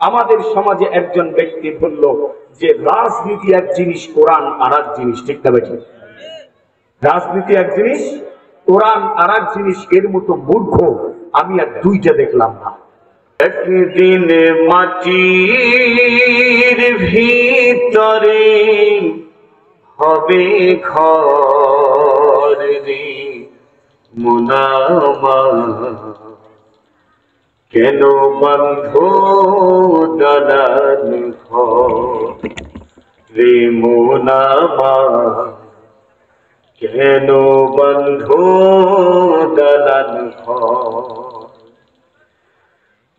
আমাদের সমাজে একজন ব্যক্তি বলল যে রাজনীতি এক জিনিস, কোরআন আর এক জিনিস। ঠিক না বেঠিক? রাজনীতি এক জিনিস, কোরআন আর এক জিনিস। এর মতো মূর্খ আমি আর দুইটা দেখলাম না। একদিন মাটির ভিতরে হবে ঘর রে মুনামা, কেন বন্ধ দালান ঘর রে মুনামা, কেন বন্ধ দালান ঘর।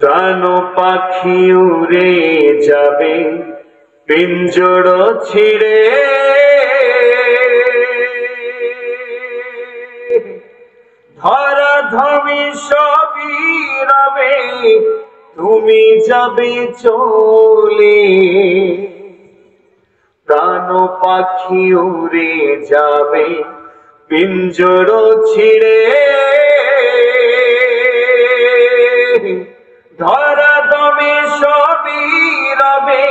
প্রাণ পাখি উড়ে যাবে পিঞ্জর ছিড়ে, ধরা ধমি সবই রবে তুমি যাবে চলে। প্রাণ পাখি উড়ে যাবে পিঞ্জর ছিড়ে, ধরা দমে সবই রবে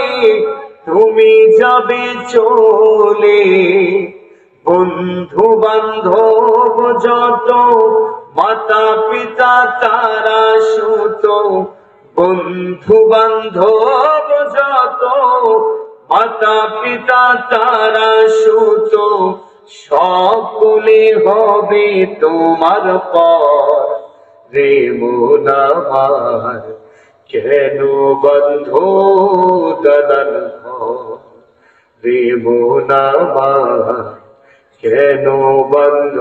তুমি যাবে চলে। বন্ধু বান্ধব যত মাতা পিতা তারা সুত, বন্ধু বান্ধব যত মাতা পিতা তারা সুত, সকলে হবে তোমার পর রে মন আমার, কেন বন্ধ দালান ঘর রে মন আমার, কেন বন্ধ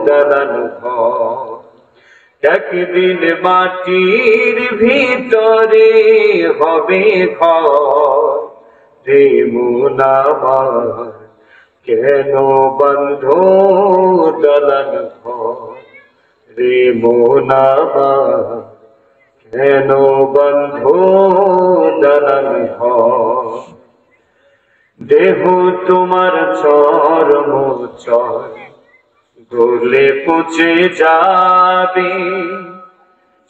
দালান ঘর। একদিন মাটির ভিতরে হবে ঘর রে মন আমার, কেন বন্ধ দালান ঘর রে মন আমার, কেন বন্ধ দালান ঘর। দেহ তোমার চরম চর গলে পচে যাবে,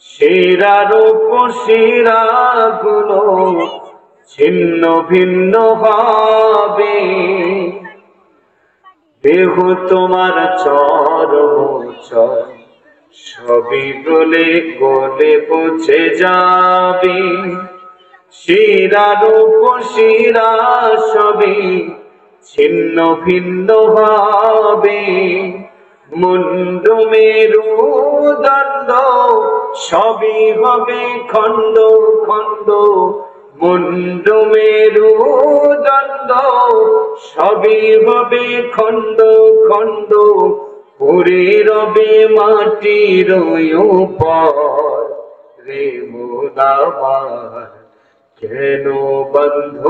শিরার উপশিরা গুলো ছিন্ন ভিন্ন হবে। দেহ তোমার চরম চর সবই গলে গলে পচে যাবে, শিরার উপশিরা সবই ছিন্ন ভিন্ন হবে। মুন্ড মেরু দণ্ড সবই হবে খণ্ড খণ্ড, মুন্ড মেরু দণ্ড সবই হবে খণ্ড খণ্ড। পড়ে রবে মাটির উপর রে মন আমার, কেন বন্ধ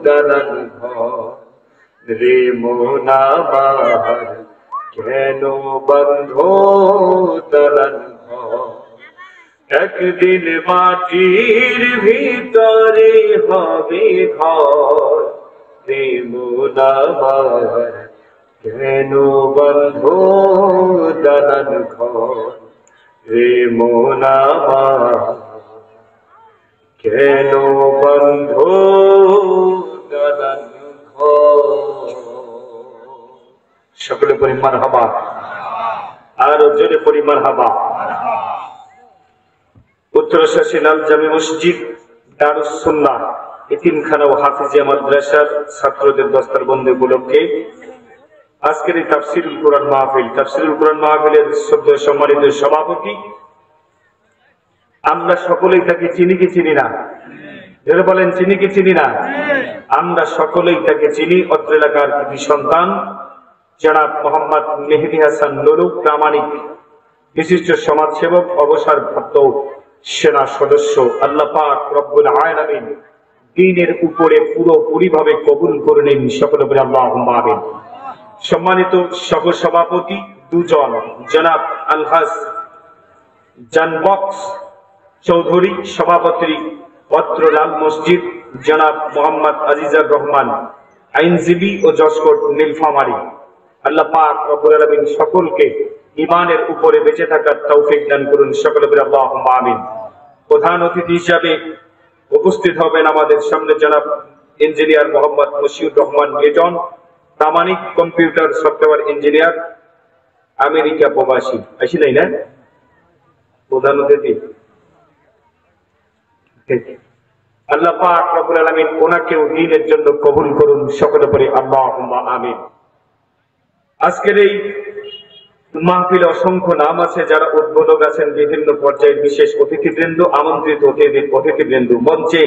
দালান ঘর রে মন আমার, কেন বন্ধ দালান ঘর। একদিন মাটির ভিতরে হবে ঘর রে মন আমার, কেন বন্ধ দালান ঘর রে মন আমার, কেন বন্ধ দালান ঘর। সকলে পরিমাণ হাবা, আরো জোরে পরিমাণ হাবা। উত্তরশাসী লাল জামি মসজিদ দারুস সুন্নাহ এতিমখানা ও হাফিজিয়া মাদ্রাসার ছাত্রদের দস্তারবন্দি উপলক্ষে আজকের এই তাফসিরুল কোরআন মাহফিল, তাফসিরুল কোরআন মাহফিলের সদ্য সম্মানিত সভাপতি, আমরা সকলেই তাকে চিনি কি চিনি না? যারা বলেন চিনি কি চিনি না? আমরা সকলেই তাকে চিনি। অত্র এলাকার কৃতি সন্তান জনাব মোহাম্মদ মেহেদী হাসান নুরু, প্রামাণিক বিশিষ্ট সমাজসেবক, অবসরপ্রাপ্ত সেনা সদস্য। আল্লাহ পাক রব্বুল আলামিন দ্বীনের উপরে পুরোপুরিভাবে কবুল করে নিন, সকলে বলে আল্লাহুম্মা আমিন। সম্মানিত সহ সভাপতি দুজন, জনাব আলহাজ জানবক্স চৌধুরী, সভাপতি অত্র লাল মসজিদ, জনাব মোহাম্মদ আজিজার রহমান আইনজীবী ও জসকোট নীলফামারী। আল্লাহ পাক রব্বুল আলামিন সকলকে ঈমানের উপরে বেঁচে থাকার তৌফিক দান করুন, সকলে বলে আল্লাহুম্মা আমিন। প্রধান অতিথি হিসাবে উপস্থিত হবেন আমাদের সামনে জনাব ইঞ্জিনিয়ার মোহাম্মদ মশিউর রহমান লিটন, প্রামাণিক কম্পিউটার সফটওয়্যার ইঞ্জিনিয়ার, আমেরিকা প্রবাসী। আসি নাই না প্রধান অতিথি। আল্লাহ পাক রব্বুল আলামিন ওনাকেও দ্বীনের জন্য কবুল করুন, সকলে পড়ি আল্লাহুম্মা আমিন। আজকের এই মাহফিলে অসংখ্য নাম আছে যারা উদ্বোধক আছেন, বিভিন্ন পর্যায়ের বিশেষ অতিথিবৃন্দ, আমন্ত্রিত অতিথিবৃন্দ। মঞ্চে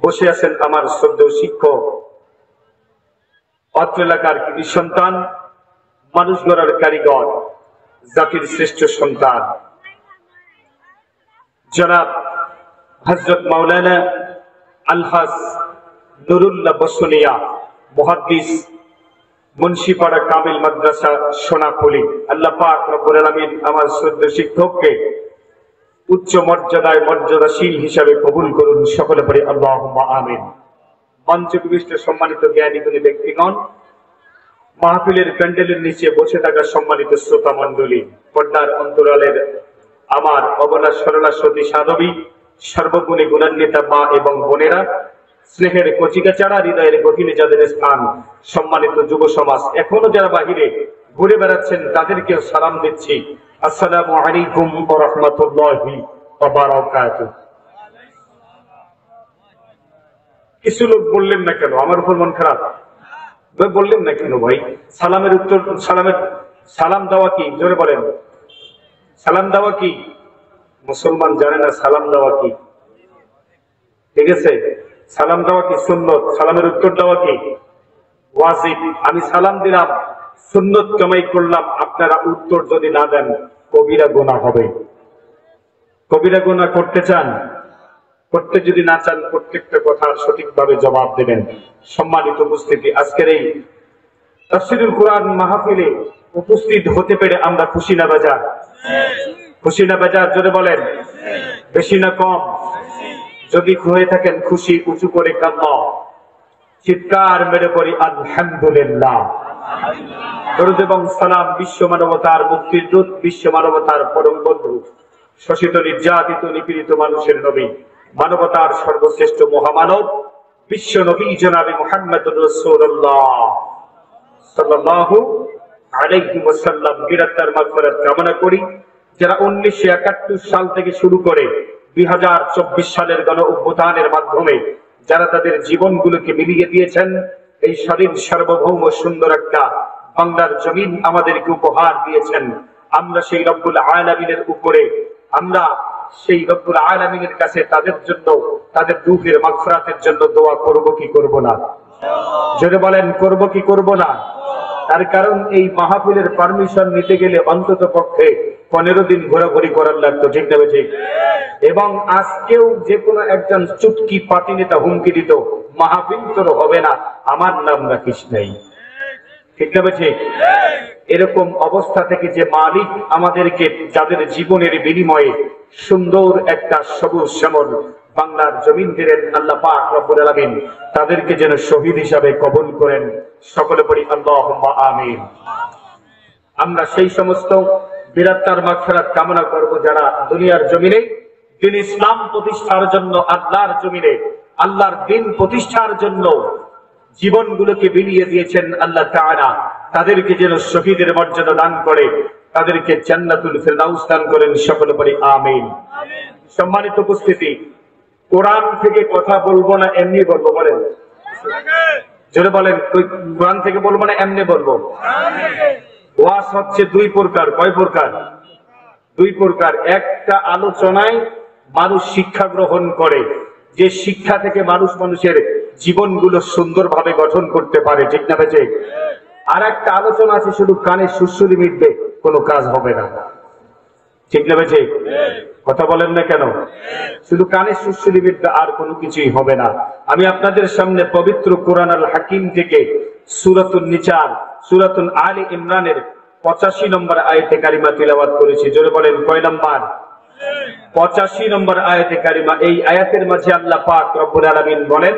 বসে আছেন আমার শ্রদ্ধেয় শিক্ষক, অত্র এলাকার কৃতি সন্তান, মানুষ গড়ার কারিগর, জাতির শ্রেষ্ঠ সন্তান জনাব হযরত মাওলানা আলহাজ নুরুল্লাহ বসুনিয়া, মুহাদ্দিস, মুন্সিপাড়া কামিল মাদ্রাসা সোনাপলি। আল্লাহ পাক রব্বুল আলামিন আমার শ্রদ্ধেয় শিক্ষককে উচ্চ মর্যাদাশীল হিসাবে কবুল করুন, সকলে পড়ি আল্লাহুম্মা আমিন। মঞ্চ বিশিষ্ট সম্মানিত জ্ঞানী গুণী ব্যক্তিগণ, মাহফিলের প্যান্ডেলের নিচে বসে থাকা সম্মানিত শ্রোতা মণ্ডলী, পর্দার অন্তরালের আমার অবলা সরলা সতী সাধবী, সর্বগুণী গুণান্বিতা মা এবং বোনেরা, স্নেহের কচিকাচারা, হৃদয়ের গভীরে যাদের স্থান, সম্মানিত যুব সমাজ, এখনো যারা বাহিরে ঘুরে বেড়াচ্ছেন তাদেরকেও সালাম দিচ্ছি। আসসালামু আলাইকুম ওয়া রাহমাতুল্লাহি ওয়া বারাকাতুহু। কিছু লোক বললেন না কেন আমার উপর মন খারাপ? বললেন না কেন ভাই? সালামের উত্তর, সালাম দেওয়া কি? জোরে বলেন, সালাম দেওয়া কি? মুসলমান জানে না সালাম দেওয়া কি। ঠিক আছে, সালাম দেওয়া কি সুন্নত, সালামের উত্তর দেওয়া কি ওয়াজিব। আমি সালাম দিলাম, সুন্নত কামাই করলাম, আপনারা উত্তর যদি না দেন কবিরা গুনাহ হবে। কবিরা গুনাহ করতে চান? করতে যদি না চান প্রত্যেকটা কথার সঠিকভাবে জবাব দেবেন। সম্মানিত উপস্থিতি, আজকের এই তাফসীরুল কুরআন মাহফিলে উপস্থিত হতে পেরে আমরা খুশি না বেজার? খুশি না বেজার? জোরে বলেন, বেশি না কম? যদি হয়ে থাকেন খুশি, উঁচু করে কান্না, চিৎকার মেরে পড়ি আলহামদুলিল্লাহ। দরুদ এবং সালাম বিশ্ব মানবতার মুক্তির দূত, বিশ্ব মানবতার পরম বন্ধু, শোষিত নির্যাতিত নিপীড়িত মানুষের নবী, মানবতার সর্বশ্রেষ্ঠ মহামানব, বিশ্ব নবী জনাবে মুহাম্মদুর রাসূলুল্লাহ সাল্লাল্লাহু আলাইহি ওয়াসাল্লাম গিরাতার মাগফিরাত কামনা করি। যারা 1971 সাল থেকে শুরু করে 2024 সালের গণ অভ্যুত্থানের মাধ্যমে যারা তাদের জীবনগুলোকে মিলিয়ে দিয়েছেন, এই স্বাধীন সার্বভৌম সুন্দর একটা বাংলার জমিন আমাদেরকে উপহার দিয়েছেন, আমরা সেই রব্বুল আলামিনের উপরে, আমরা সেই রব্বুল আলামিনের কাছে তাদের জন্য, তাদের রূহের মাগফিরাতের জন্য দোয়া করব কি করব না? যদি বলেন করব কি করব না? তার কারণ এই মাহফিলের পারমিশন নিতে গেলে অন্তত পক্ষে 15 দিন ঘোরাঘুরি করার লাগতো, ঠিক না ঠিক? এবং আজকেও যে কোনো একজন চুটকি পার্টি নেতা হুমকি দিত, মাহফিল তোর হবে না, আমার নাম রাখিস নাই, ঠিক না ঠিক? এরকম অবস্থা থেকে যে মালিক আমাদেরকে, যাদের জীবনের বিনিময়ে সুন্দর একটা সবুজ শ্যামল বাংলার জমিন দিলেন আল্লাহ পাক রব্বুল আলামিন, তাদেরকে যেন শহীদ হিসাবে কবুল করেন, সকলে পড়ি আল্লাহুম্মা আমিন। আমরা সেই সমস্ত বীরাত্মার মাগফিরাত কামনা করব যারা দুনিয়ার জমিনে দিন ইসলাম প্রতিষ্ঠার জন্য, আল্লাহর জমিনে আল্লাহর দিন প্রতিষ্ঠার জন্য জীবনগুলোকে বিলিয়ে দিয়েছেন আল্লাহ তাআলা, তাদেরকে যেন শহীদের মর্যাদা দান করে, তাদেরকে জান্নাতুল ফিরদাউস দান করেন, সকলে পড়ি আমিন। সম্মানিত উপস্থিতি, কোরআন থেকে কথা বলবো না এমনি বলবো, বলেন জোরে বলেন, কোরআন থেকে বলবো না এমনি বলবো? ওয়াজ হচ্ছে দুই প্রকার। কয় প্রকার? দুই প্রকার। একটা আলোচনায় মানুষ শিক্ষা গ্রহণ করে, যে শিক্ষা থেকে মানুষের জীবনগুলো সুন্দরভাবে গঠন করতে পারে, ঠিক না বেঁচে? আর একটা আলোচনা আছে শুধু কানে সুরসুরি মিটবে, কোনো কাজ হবে না, ঠিক না বেঁচে? কথা বলেন না কেন? শুধু কানে সুরসুরি মিটবে, আর কোনো কিছুই হবে না। আমি আপনাদের সামনে পবিত্র কোরআন আল হাকিম থেকে সূরাতুন নিসা, সূরাতুল আলী ইমরানের 85 নম্বর আয়াতে কারিমা তিলাওয়াত করেছি। জোরে বলেন কয় নাম্বার? 85 নম্বর আয়াতে কারিমা। এই আয়াতের মাঝে আল্লাহ পাক রব্বুল আলামিন বলেন,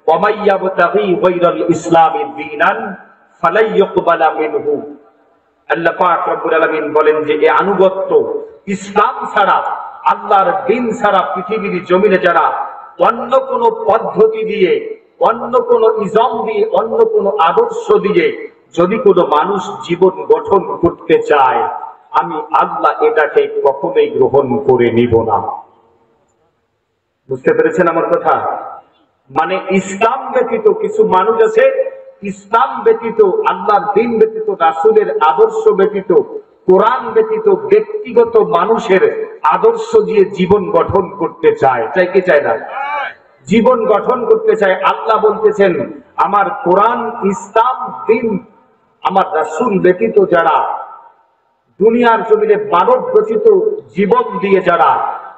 ওয়া মাইয়াবতাগি গায়রাল ইসলামি দীনান ফালাইয়ুকবালা মিনহু। আল্লাহ পাক রব্বুল আলামিন বলেন যে এই আনুগত্য, ইসলাম ছাড়া, আল্লাহর দ্বীন ছাড়া পৃথিবীর জমিনে যারা অন্য কোনো পদ্ধতি দিয়ে, অন্য কোনো ইজম দিয়ে, অন্য কোনো আদর্শ দিয়ে যদি কোনো মানুষ জীবন গঠন করতে চায়, আমি আল্লাহ এটাকে কখনোই গ্রহণ করে নিব না। বুঝতে পেরেছেন আমার কথা? মানে ইসলাম ব্যতীত কিছু মানুষ আছে, ইসলাম ব্যতীত, আল্লাহর দ্বীন ব্যতীত, রাসূলের আদর্শ ব্যতীত, কোরআন ব্যতীত ব্যক্তিগত মানুষের আদর্শ দিয়ে জীবন গঠন করতে চায়। চাই কি চায় না? জীবন গঠন করতে চায়। আল্লাহ বলতেছেন, আমার কোরআন, ইসলাম, দ্বীন, আমার রাসূল ব্যতীত যারা দুনিয়ার জমিনে মানব রচিত জীবন দিয়ে, যারা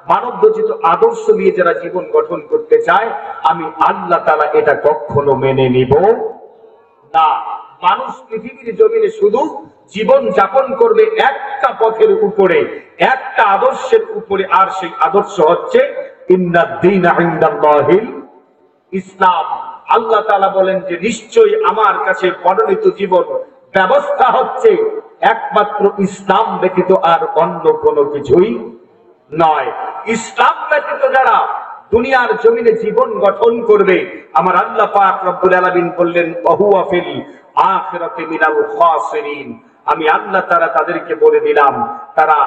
মানব রচিত আদর্শ দিয়ে যারা জীবন গঠন করতে চায়, আমি আল্লাহ তাআলা এটা কখনো মেনে নিব না। মানুষ পৃথিবীর জমিনে শুধু জীবন যাপন করবে একটা পথের উপরে, একটা আদর্শের উপরে, আর সেই আদর্শ হচ্ছে ইন্নাদ-দীনা ইনদাল্লাহিল ইসলাম। আল্লাহ তাআলা বলেন যে নিশ্চয়ই আমার কাছে মনোনীত জীবন ব্যবস্থা হচ্ছে একমাত্র ইসলাম ব্যতীত আর অন্য কোনো কিছুই নয়। ইসলাম ব্যতীত যারা দুনিয়ার জমিনে জীবন গঠন করবে, আমার আল্লাহ পাক রব্বুল আলামিন বললেন ওয়াহুয়া ফিল আখিরাতি মিনাল খাসিরিন, আমি আল্লাহ তাআলা তাদেরকে বলে দিলাম তারা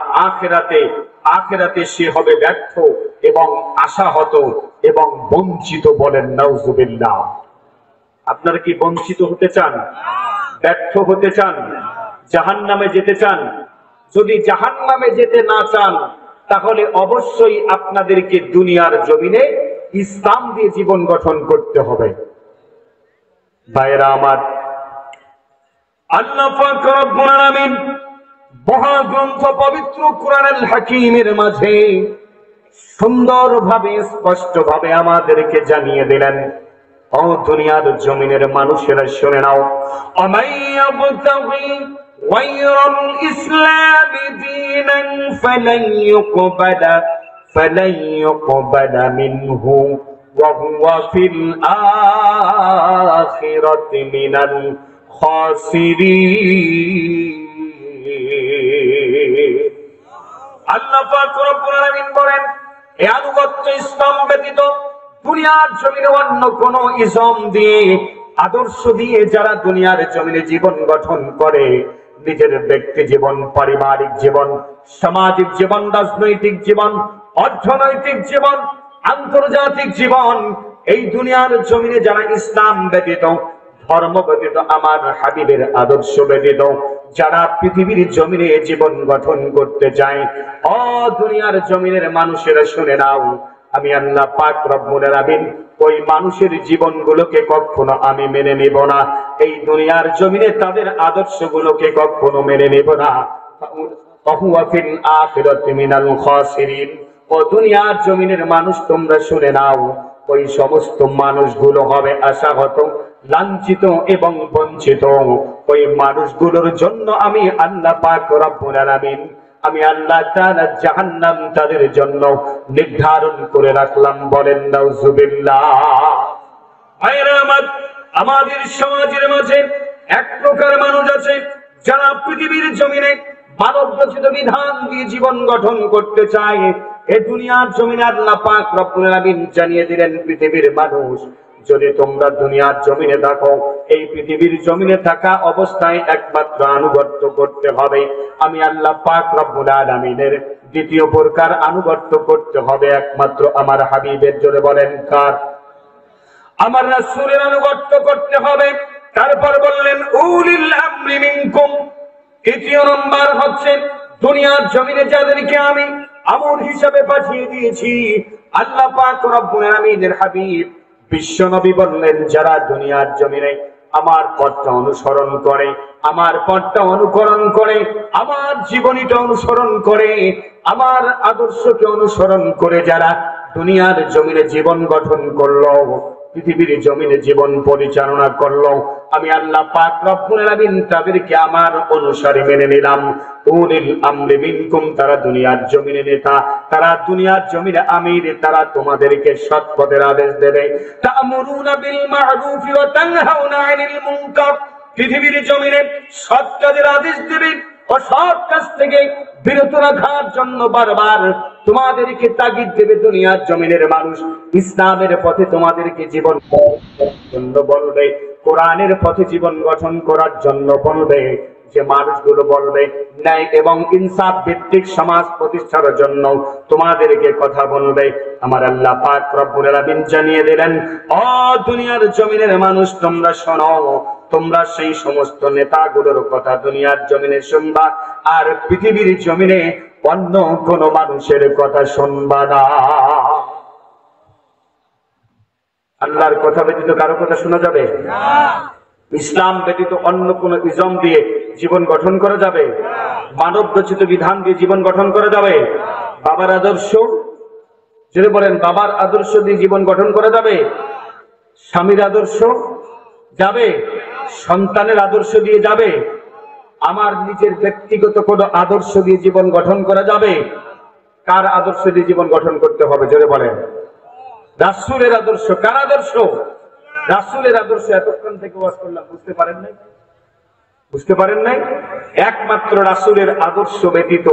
আখিরাতে সে হবে ব্যর্থ এবং আশাহত এবং বঞ্চিত। বলেন নাউজুবিল্লাহ। আপনারা কি বঞ্চিত হতে চান? ব্যর্থ হতে চান? জাহান্নামে যেতে চান? যদি জাহান্নামে যেতে না চান, তাহলে অবশ্যই আপনাদেরকে দুনিয়ার জমিনে ইসলাম দিয়ে জীবন গঠন করতে হবে। ভাইরা আমার, আল্লাহ পাক রব্বুল আলামিন মহাগ্রন্থ পবিত্র কোরআনুল হাকীমের মাঝে সুন্দরভাবে, স্পষ্টভাবে আমাদেরকে জানিয়ে দিলেন, ও দুনিয়ার জমিনের মানুষেরা শুনে নাও, আমাইয়াবতাগি গায়রাল ইসলামি দীনান ফালান ইউকবালা মিনহু ওয়া হুয়া ফিল আখিরাতি মিনাল খাসিরিন। আল্লাহ পাক রব্বুল আলামিন বলেন, এই আনুগত্য ইসলাম ব্যতীত দুনিয়ার জমিনে অন্য কোন ইজম দিয়ে, আদর্শ দিয়ে যারা দুনিয়ার জমিনে জীবন গঠন করে, নিজের ব্যক্তি জীবন, পারিবারিক জীবন, সামাজিক জীবন, রাজনৈতিক জীবন, অর্থনৈতিক জীবন, আন্তর্জাতিক জীবন, এই দুনিয়ার জমিনে যারা ইসলাম ব্যতীত, ধর্ম ব্যতীত, আমার হাবিবের আদর্শ ব্যতীত যারা পৃথিবীর জমিনে জীবন গঠন করতে চায়, ও দুনিয়ার জমিনের মানুষেরা শুনে নাও, আমি আল্লাহ পাক রব্বুল আলামিন ওই মানুষের জীবনগুলোকে কখনো আমি মেনে নেব না। এই দুনিয়ার জমিনে তাদের আদর্শগুলোকে কখনো মেনে নেব না। ওয়াহুয়া ফিল আখিরাতি মিনাল খাসিরিন। ও দুনিয়ার জমিনের মানুষ, তোমরা শুনে নাও, ওই সমস্ত মানুষগুলো হবে আশাহত, লাঞ্ছিত এবং বঞ্চিত। ওই মানুষগুলোর জন্য আমি আল্লাহ পাক রব্বুল আলামিন, আমি আল্লাহ তাআলা জাহান্নাম তাদের জন্য নির্ধারণ করে রাখলাম। বলেন নাউজুবিল্লাহ। আমাদের সমাজের মাঝে এক প্রকার মানুষ আছে যারা পৃথিবীর জমিনে মানব রচিত বিধান দিয়ে জীবন গঠন করতে চায়। এই দুনিয়ার জমিনে আল্লাহ পাক রব্বুল আলামিন জানিয়ে দিলেন, পৃথিবীর মানুষ, যদি তোমরা দুনিয়ার জমিনে থাকো, এই পৃথিবীর জমিনে থাকা অবস্থায় একমাত্র আনুগত্য করতে হবে আমি আল্লাহ পাক রব্বুল আলামিনের। দ্বিতীয় প্রকার আনুগত্য করতে হবে একমাত্র আমার হাবিবের। জোরে বলেন কার? আমার রাসূলের আনুগত্য করতে হবে। তারপর বললেন উলিল আমরি মিনকুম। তৃতীয় নম্বর হচ্ছে দুনিয়ার জমিনে যাদেরকে আমি আমর হিসাবে পাঠিয়ে দিয়েছি, আল্লাহ পাক রব্বুল আলামিনের হাবিব বিশ্ব নবী বললেন, যারা দুনিয়ার জমিনে আমার পথটা অনুসরণ করে, আমার পথটা অনুকরণ করে, আমার জীবনীটা অনুসরণ করে, আমার আদর্শকে অনুসরণ করে যারা দুনিয়ার জমিনে জীবন গঠন করলো, পৃথিবীর জমিনে জীবন পরিচালনা করলো, আমি আল্লাহ পাক রব্বুল আলামিন তাদেরকে আমার অনুসারী মেনে নিলাম। উলিল আমরি মিনকুম, তারা দুনিয়ার জমিনে নেতা, তারা দুনিয়ার জমিনে আমির, তারা তোমাদেরকে সৎ পথের আদেশ দেবে। তা'মুরুনা বিল মা'রুফ ওয়া তানহাউনা আনিল মুনকার, পৃথিবীর জমিনে সৎ কাজের আদেশ দেবে, অসৎ কাজ থেকে বিরত রাখার জন্য বারবার তোমাদেরকে তাগিদ দেবে দুনিয়ার জমিনের মানুষ, ইসলামের পথে তোমাদেরকে জীবন জন্য বলবে, কোরআনের পথে জীবন গঠন করার জন্য বলবে। যে মানুষগুলো বলবে ন্যায় এবং ইনসাফ ভিত্তিক সমাজ প্রতিষ্ঠার জন্য তোমাদেরকে কথা বলবে। আমার আল্লাহ পাক রব্বুল আলামিন জানিয়ে দিলেন, ও দুনিয়ার জমিনের মানুষ তোমরা শোনো, তোমরা সেই সমস্ত নেতাগুলোর কথা দুনিয়ার জমিনে শুনবা, আর পৃথিবীর জমিনে অন্য কোন মানুষের কথা শুনবা না। আল্লাহর কথা ব্যতীত কারো কথা শোনা যাবে না। ইসলাম ব্যতীত অন্য কোন ইজম দিয়ে জীবন গঠন করা যাবে? মানব রচিত বিধান দিয়ে জীবন গঠন করা যাবে? বাবার আদর্শ, যদি বলেন বাবার আদর্শ দিয়ে জীবন গঠন করা যাবে? স্বামীর আদর্শ যাবে? সন্তানের আদর্শ দিয়ে যাবে? আমার নিজের ব্যক্তিগত কোন আদর্শ দিয়ে জীবন গঠন করা যাবে? কার আদর্শ দিয়ে জীবন গঠন করতে হবে জোরে বলেন? রাসূলের আদর্শ। কার আদর্শ? রাসূলের আদর্শ। এতক্ষণ থেকে ওয়াজ করলাম, বুঝতে পারেন নাই? বুঝতে পারেন নাই? একমাত্র রাসূলের আদর্শ ব্যতীত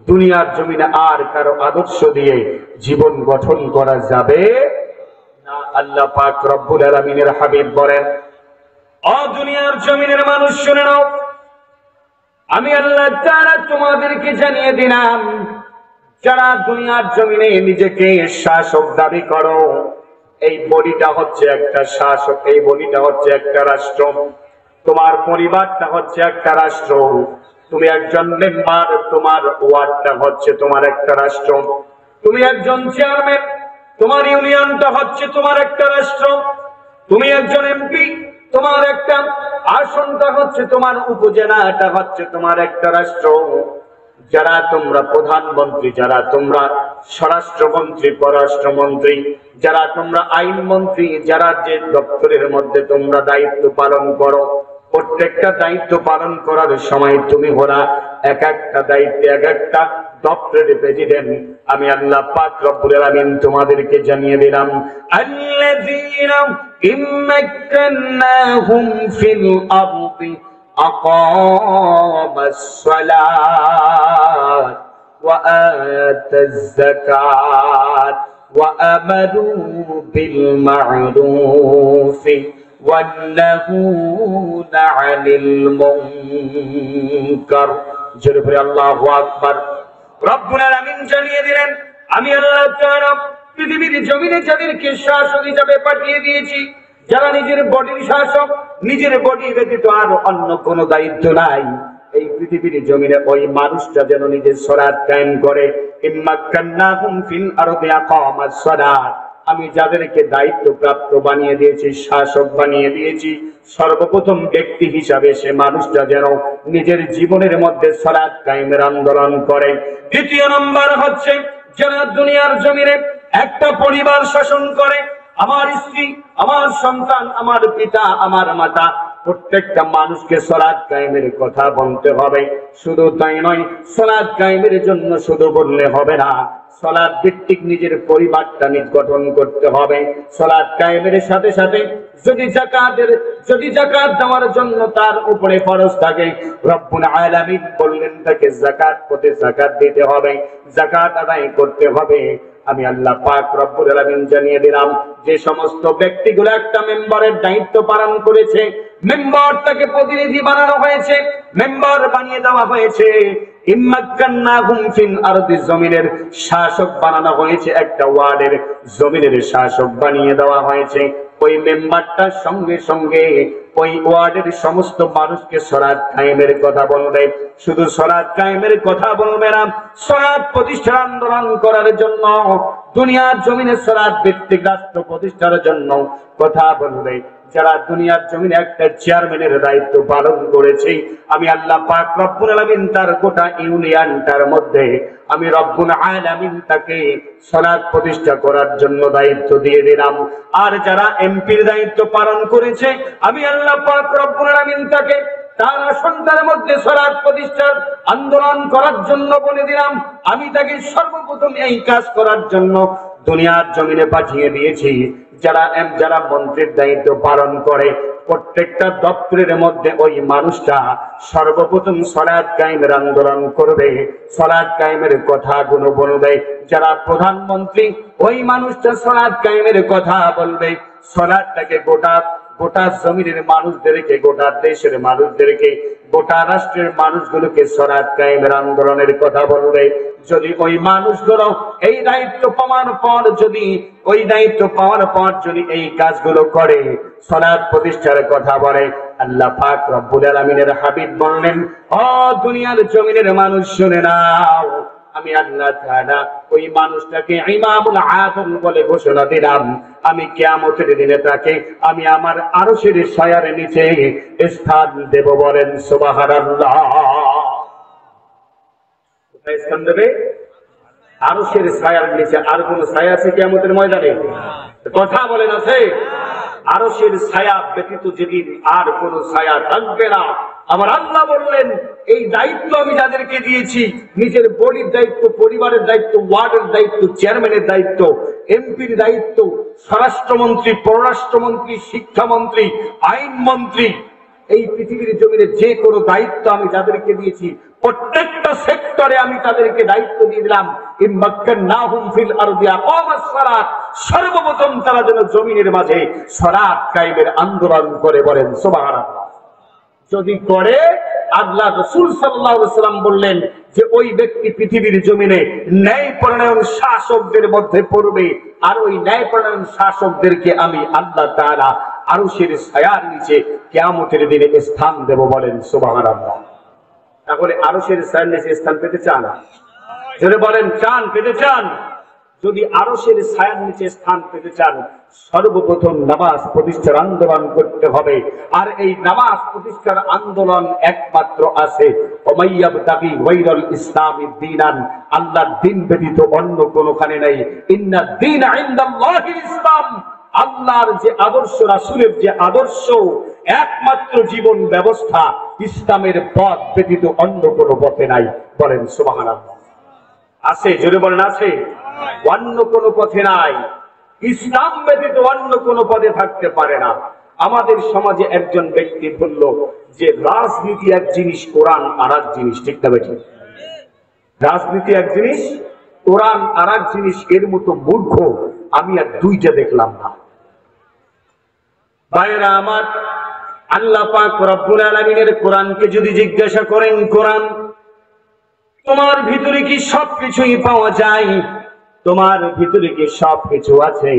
দুনিয়ার জমিনে আর কারো আদর্শ দিয়ে জীবন গঠন করা যাবে না। আল্লাহ পাক রব্বুল আলামিনের হাবিব বলেন, ও দুনিয়ার জমিনের মানুষ শুনে নাও, আমি আল্লাহ তাআলা তোমাদেরকে জানিয়ে দিলাম, যারা দুনিয়ার জমিনে নিজেকে শাসক দাবি করো, এই বডিটা হচ্ছে একটা শাসক, এই বডিটা হচ্ছে একটা রাষ্ট্র, তোমার পরিবারটা হচ্ছে একটা রাষ্ট্র, তুমি একজন মেম্বার, তোমার ওয়ার্ডটা হচ্ছে তোমার একটা রাষ্ট্র, তুমি একজন চেয়ারম্যান, তোমার ইউনিয়নটা হচ্ছে তোমার একটা রাষ্ট্র, তুমি একজন এমপি, তোমার একটা আসনটা হচ্ছে তোমার উপজেলাটা হচ্ছে তোমার একটা রাষ্ট্র। যারা তোমরা প্রধানমন্ত্রী, যারা তোমরা স্বরাষ্ট্রমন্ত্রী, পররাষ্ট্রমন্ত্রী, যারা তোমরা আইনমন্ত্রী, যারা যে দপ্তরের মধ্যে তোমরা দায়িত্ব পালন করো, প্রত্যেকটা দায়িত্ব পালন করার সময় তুমি হলা এক একটা দায়িত্বে এক একটা দপ্তরের প্রেসিডেন্ট। আমি আল্লাহ পাক রব্বুল আলামিন তোমাদেরকে জানিয়ে দিলাম, আল্লাযীনা ইম্মাক্কান্নাহুম ফিল আরদি আকামাস সালাত ওয়া আতাজ যাকাত ওয়া আমারু বিল মা'রুফ والنهون عن المنكر। জোরে বলে আল্লাহু আকবার। রব্বুল আলামিন জানিয়ে দিলেন, আমি আল্লাহ তাআলা পৃথিবীর জমিনে যাদেরকে শাসক হিসেবে পাঠিয়ে দিয়েছি, যারা নিজের বডির শাসক, নিজের বডি ব্যতীত আর অন্য কোনো দায়িত্ব নাই, এই পৃথিবীর জমিনে ওই মানুষটা যেন নিজের সালাত কায়েম করে। ইম্মাক্কান্নাহুম ফিল আরদি আকামাস সালাত, আমি যাদেরকে দায়িত্ব প্রাপ্ত বানিয়ে দিয়েছি, শাসক বানিয়ে দিয়েছি, সর্বপ্রথম ব্যক্তি হিসাবে সে মানুষটা যেন নিজের জীবনের মধ্যে সালাত কায়েমের আন্দোলন করে। দ্বিতীয় নম্বর হচ্ছে যারা দুনিয়ার জমিনে একটা পরিবার শাসন করে, আমার স্ত্রী, আমার সন্তান, আমার পিতা, আমার মাতা, প্রত্যেকটা মানুষকে সালাত কায়েমের কথা বলতে হবে। শুধু তাই নয়, সালাত কায়েমের জন্য শুধু বললে হবে না, সালাত ভিত্তিক নিজের পরিবারটা গঠন করতে হবে। সালাত কায়েমের সাথে সাথে যদি যাকাত দেওয়ার জন্য তার উপরে ফরজ থাকে, রব্বুল আলামিন বললেন তাকে যাকাত পথে যাকাত দিতে হবে, যাকাত আদায় করতে হবে। আমি আল্লাহ পাক রব্বুল আলামিন জানিয়ে দিলাম, যে সমস্ত ব্যক্তিগুলো একটা মেম্বারের দায়িত্ব পালন করেছে, মেম্বার তাকে প্রতিনিধি বানানো হয়েছে, মেম্বার বানিয়ে দেওয়া হয়েছে, ইম্মাক্কান্নাহুম ফিল আরদি, জমিনের শাসক বানানো হয়েছে, একটা ওয়ার্ডের জমিনের শাসক বানিয়ে দেওয়া হয়েছে, ওই মেম্বারটার সঙ্গে সঙ্গে ওই ওয়ার্ডের সমস্ত মানুষকে সালাত কায়েমের কথা বলবে। শুধু সালাত কায়েমের কথা বলবে না, সালাত প্রতিষ্ঠার আন্দোলন করার জন্য, দুনিয়ার জমিনে সালাত ভিত্তিক রাষ্ট্র প্রতিষ্ঠার জন্য কথা বলবে। যারা দুনিয়ার জমিনে একটা চেয়ারম্যানের দায়িত্ব পালন করেছে, আমি আল্লাহ পাক রব্বুল আলামিন তার গোটা ইউনিয়নটার মধ্যে আমি রব্বুল আলামিন তাকে সালাত প্রতিষ্ঠা করার জন্য দায়িত্ব দিয়ে দিলাম। আর যারা এমপির দায়িত্ব পালন করেছে, আমি আল্লাহ পাক রব্বুল আলামিন তাকে তার আসনটার মধ্যে সালাত প্রতিষ্ঠার আন্দোলন করার জন্য বলে দিলাম। আমি তাকে সর্বপ্রথম এই কাজ করার জন্য দুনিয়ার জমিনে পাঠিয়ে দিয়েছি, যারা মন্ত্রীর দায়িত্ব পালন করে প্রত্যেকটা দপ্তরের মধ্যে ওই মানুষটা সর্বপ্রথম সালাত কায়েমের আন্দোলন করবে, সালাত কায়েমের কথাগুলো বলবে। যারা প্রধানমন্ত্রী ওই মানুষটা সালাত কায়েমের কথা বলবে। সালাতটাকে গোটা জমিনের মানুষদেরকে, গোটা দেশের মানুষদেরকে, গোটা রাষ্ট্রের মানুষগুলোকে সালাত কায়েমের আন্দোলনের কথা বলবে। যদি ওই মানুষগুলো এই দায়িত্ব পাওয়ার পর যদি এই কাজগুলো করে, সালাত প্রতিষ্ঠার কথা বলে, আল্লাহ পাক রব্বুল আলামিনের হাবিব বললেন, ও দুনিয়ার জমিনের মানুষ শুনে নাও, আমি আল্লাহ তাআলা ওই মানুষটাকে ইমামুল আদল বলে ঘোষণা দিলাম। আমি কিয়ামতের দিনে তাকে আমি আমার আরশের ছায়ার নিচে স্থান দেব। বলেন সুবহানাল্লাহ। কোথায় স্থান দেবে? আরশের ছায়ার নিচে। আর কোন ছায়া আছে কিয়ামতের ময়দানে? কথা বলেন, আছে? আরশের ছায়া ব্যতীত যেদিন আর কোন ছায়া থাকবে না। আমার আল্লাহ বললেন, এই দায়িত্ব আমি যাদেরকে দিয়েছি, নিজের বডির দায়িত্ব, পরিবারের দায়িত্ব, ওয়ার্ডের দায়িত্ব, চেয়ারম্যানের দায়িত্ব, এমপির দায়িত্ব, স্বরাষ্ট্রমন্ত্রী, পররাষ্ট্রমন্ত্রী, শিক্ষামন্ত্রী, আইনমন্ত্রী, এই পৃথিবীর জমিনে যে কোনো দায়িত্ব আমি যাদেরকে দিয়েছি, প্রত্যেকটা সেক্টরে আমি তাদেরকে দায়িত্ব দিয়ে দিলাম। সর্বপ্রথম তারা যেন জমিনের মাঝে সালাত কায়েমের আন্দোলন করে। বলেন সুবহানাল্লাহ। যদি করে, আল্লাহ রাসূল সাল্লাল্লাহু আলাইহি ওয়াসাল্লাম বললেন যে ওই ব্যক্তি পৃথিবীর জমিনে ন্যায়পরায়ণ শাসকদের মধ্যে পড়বে, আর ওই ন্যায়পরায়ণ শাসকদেরকে আমি আল্লাহ তাআলা আরশের ছায়ার নিচে কিয়ামতের দিনে স্থান দেব। বলেন সুবহানাল্লাহ। তাহলে আরশের ছায়ার নিচে স্থান পেতে চান? যদি বলেন চান, পেতে চান? যদি আরশের ছায়ার নিচে স্থান পেতে চান, সর্বপ্রথম নামাজ প্রতিষ্ঠার আন্দোলন করতে হবে। আর এই নামাজ প্রতিষ্ঠার আন্দোলন একমাত্র আছে ওমাইয়াবতাগি গায়রাল ইসলামি দীনান, আল্লাহর দ্বীন ব্যতীত অন্য কোনখানে নাই। ইন্নাদ দীনা ইনদাল্লাহিল ইসলাম, আল্লাহর যে আদর্শ, রাসূলের যে আদর্শ, একমাত্র জীবন ব্যবস্থা ইসলামের পথ ব্যতীত অন্য কোনো পথে নাই। বলেন সুবহানাল্লাহ। আছে? জোরে বলেন, আছে? অন্য কোনো পথে নাই। ইসলাম ব্যতীত অন্য কোনো পথে থাকতে পারে না। আমাদের সমাজে একজন ব্যক্তি বলল যে রাজনীতি এক জিনিস, কোরআন আর এক জিনিস। ঠিক না বেঠিক? রাজনীতি এক জিনিস, কোরআন আর এক জিনিস। এর মতো মূর্খ আমি আর দুইটা দেখলাম না। ভাইরা আমার, আল্লাহ পাক রব্বুল আলামিনের কোরআনকে যদি জিজ্ঞাসা করেন, কোরআন তোমার ভিতরে কি সবকিছুই পাওয়া যায়? তোমার ভিতরে কি সবকিছু আছে?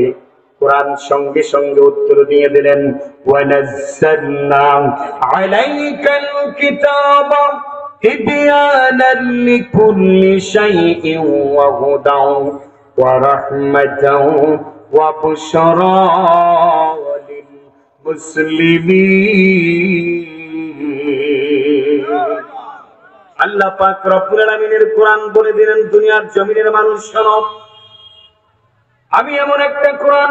কোরআন সঙ্গে সঙ্গে উত্তর দিয়ে দিলেন, ওয়ানাজ্জালনা আলাইকাল কিতাবা তিবয়ানান লিকুল্লি শাইইন ওয়া হুদাও ওয়া রাহমাতাও ওয়া বুশরা লিল মুসলিমিন। আল্লাহ পাক রব্বুল আলামিনের কোরআন বলে দিলেন, দুনিয়ার জমিনের মানুষ শোনো, আমি এমন একটা কোরআন,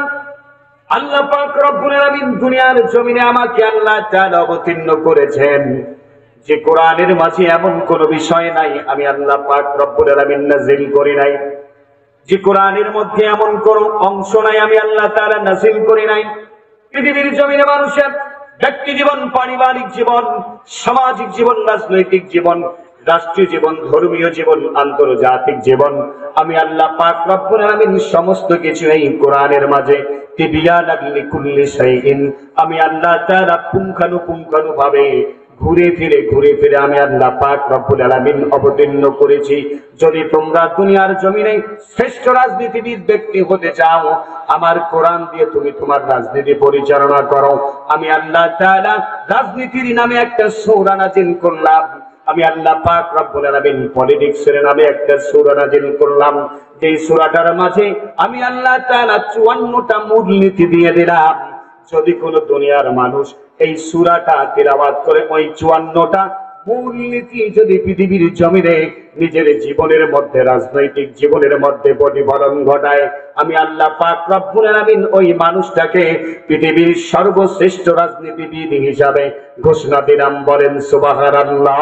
আল্লাহ পাক রব্বুল আলামিন দুনিয়ার জমিনে আমাকে আল্লাহ তাআলা অবতীর্ণ করেছেন যে কোরআনের মাঝে এমন কোন বিষয় নাই আমি আল্লাহ পাক রব্বুল আলামিন নাযিল করি নাই। যে কোরআনের মধ্যে এমন কোন অংশ নাই আমি আল্লাহ তাআলা নাযিল করি নাই। পৃথিবীর জমিনে মানুষের ব্যক্তি জীবন, পারিবারিক জীবন, সামাজিক জীবন, রাজনৈতিক জীবন, রাষ্ট্রীয় জীবন, ধর্মীয় জীবন, আন্তর্জাতিক জীবন, আমি আল্লাহ পাক রব্বুল আলামিন সমস্ত কিছু এই কোরআনের মাঝে তিবয়ানান লিকুল্লি শাইইন, আমি আল্লাহ তাআলা পুঙ্খানুপুঙ্খানু ভাবে ঘুরে ফিরে আমি আল্লাহ পাক রব্বুল আলামিন অবতীর্ণ করেছি। যদি তোমরা দুনিয়ার জমিনে শ্রেষ্ঠ রাজনীতিবিদ ব্যক্তি হতে চাও, আমার কোরআন দিয়ে তুমি তোমার রাজনীতি পরিচালনা করো। আমি আল্লাহ তাআলা রাজনীতির নামে একটা সূরা নাযিল করলাম। আমি আল্লাহ পাক রব্বুল আলামিন পলিটিক্সের নামে একটা সূরা নাযিল করলাম, যেই সূরাটার মাঝে আমি আল্লাহ তাআলা 54টা মূলনীতি দিয়ে দিলাম। যদি কোন দুনিয়ার মানুষ এই সূরাটা তিলাওয়াত করে, ওই 54টা মূলনীতি যদি পৃথিবীর জমিনে নিজের জীবনের মধ্যে, রাজনৈতিক জীবনের মধ্যে প্রতিফলন ঘটায়, আমি আল্লাহ পাক রব্বুল আলামিন ওই মানুষটাকে পৃথিবীর সর্বশ্রেষ্ঠ রাজনীতিবিদ হিসাবে ঘোষণা দিলাম। বলেন সুবহানাল্লাহ।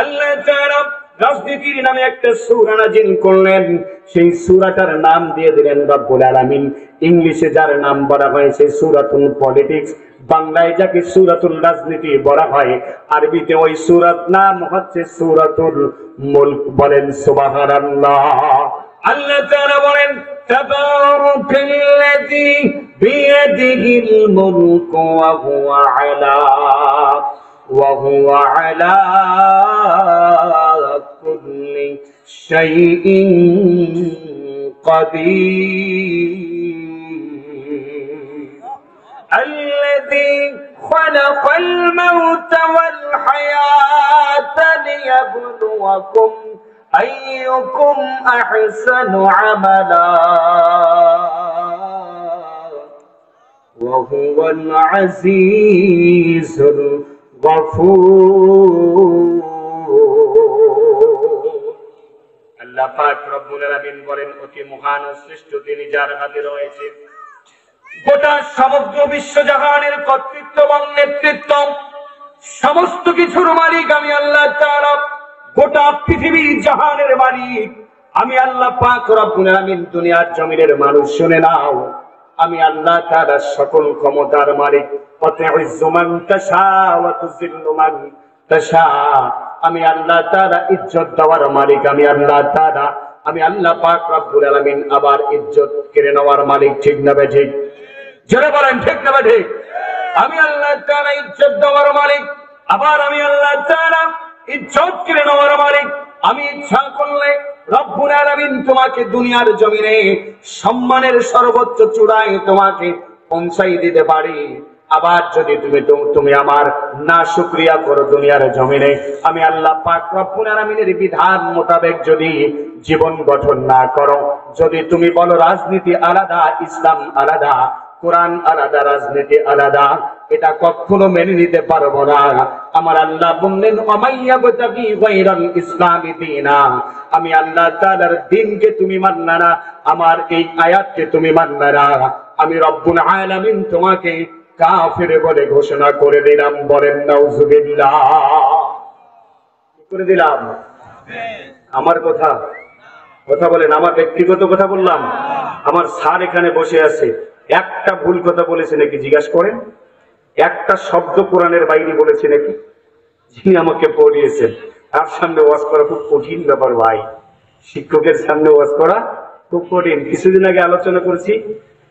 আল্লাহ তাআলা রাজনীতির নামে একটা সূরা নাযিল করলেন। সেই সূরাটার নাম দিয়ে দিলেন রব্বুল আলামিন। ইংলিশে যার নাম বলা হয়েছে সূরাতুল পলিটিক্স, বাংলায় যাকে সূরাতুল রাজনীতি বলা হয়, আরবিতে ওই সূরার নাম হচ্ছে সূরাতুল মুলক। বলেন সুবহানাল্লাহ। আল্লাহ তাআলা বলেন তাবারাকাল্লাযী বিয়াদিহিল মুলকু ওয়া হুয়া আলা কুল্লি শাইইন কাদির। الذي خلق الموت والحياة ليبلوكم أيكم أحسن عملا وهو العزيز الغفور। আল্লাহ পাক রব্বুল আলামিন বলেন অতি মহান ও শ্রেষ্ঠ তিনি, যার হাতে রয়েছে গোটা সমগ্র বিশ্বজাহানের কর্তৃত্ব এবং নেতৃত্ব। সমস্ত কিছুর মালিক আমি আল্লাহ তাআলা, গোটা পৃথিবী জাহানের মালিক আমি আল্লাহ পাক রব্বুল আলামিন। দুনিয়ার জমিনের মানুষ শুনে নাও, আমি আল্লাহ তাআলা সকল ক্ষমতার মালিক। ওয়াতুইজ্জু মান তাশা ওয়া তুযিল্লু মান তাশা, আমি আল্লাহ তাআলা ইজ্জত দেওয়ার মালিক আমি আল্লাহ তাআলা। আমি আল্লাহ পাক রব্বুল আলামিন আবার ইজ্জত কেড়ে নেওয়ার মালিক। ঠিক না ঠিক? যারা বলেন ঠিক না ঠিক? আমি আল্লাহ তাআলা ইজ্জত দেওয়ার মালিক, আবার আমি আল্লাহ তাআলা ইজ্জত কেড়ে নেওয়ার মালিক। আমি ইচ্ছা করলে রব্বুল আলামিন তোমাকে দুনিয়ার জমিনে সম্মানের সর্বোচ্চ চূড়ায় তোমাকে পৌঁছাই দিতে পারি। আবার যদি তুমি আমার না শুকরিয়া করো দুনিয়ার জমিনে, আমি আল্লাহ পাক রব্বুল আলামিনের বিধান মোতাবেক যদি জীবন গঠন না করো, যদি তুমি বলো রাজনীতি আলাদা, ইসলাম আলাদা, কোরআন আলাদা, রাজনীতি আলাদা, এটা কখনো মেনে নিতে পারবো না। আমার আল্লাহ বললেন ওয়ামাইয়াবতাগি গায়রাল ইসলামি দীনা, আমি আল্লাহ তাআলার দ্বীনকে তুমি মাননা না, আমার এই আয়াতকে তুমি মাননা না, আমি রব্বুল আলামিন তোমাকে কাফের বলে ঘোষণা করে দিলাম। বলেন নাউজুবিল্লাহ। কি করে দিলাম? আমার কথা বলেন, আমার ব্যক্তিগত কথা বললাম। আমার স্যার এখানে বসে আছে, একটা ভুল কথা বলেছে নাকি জিজ্ঞাসা করেন? একটা শব্দ কোরআনের বাইরে বলেছে নাকি? যিনি আমাকে পড়িয়েছেন, তার সামনে ওয়াজ করা খুব কঠিন ব্যাপার ভাই। শিক্ষকের সামনে ওয়াজ করা খুব কঠিন। কিছুদিন আগে আলোচনা করেছি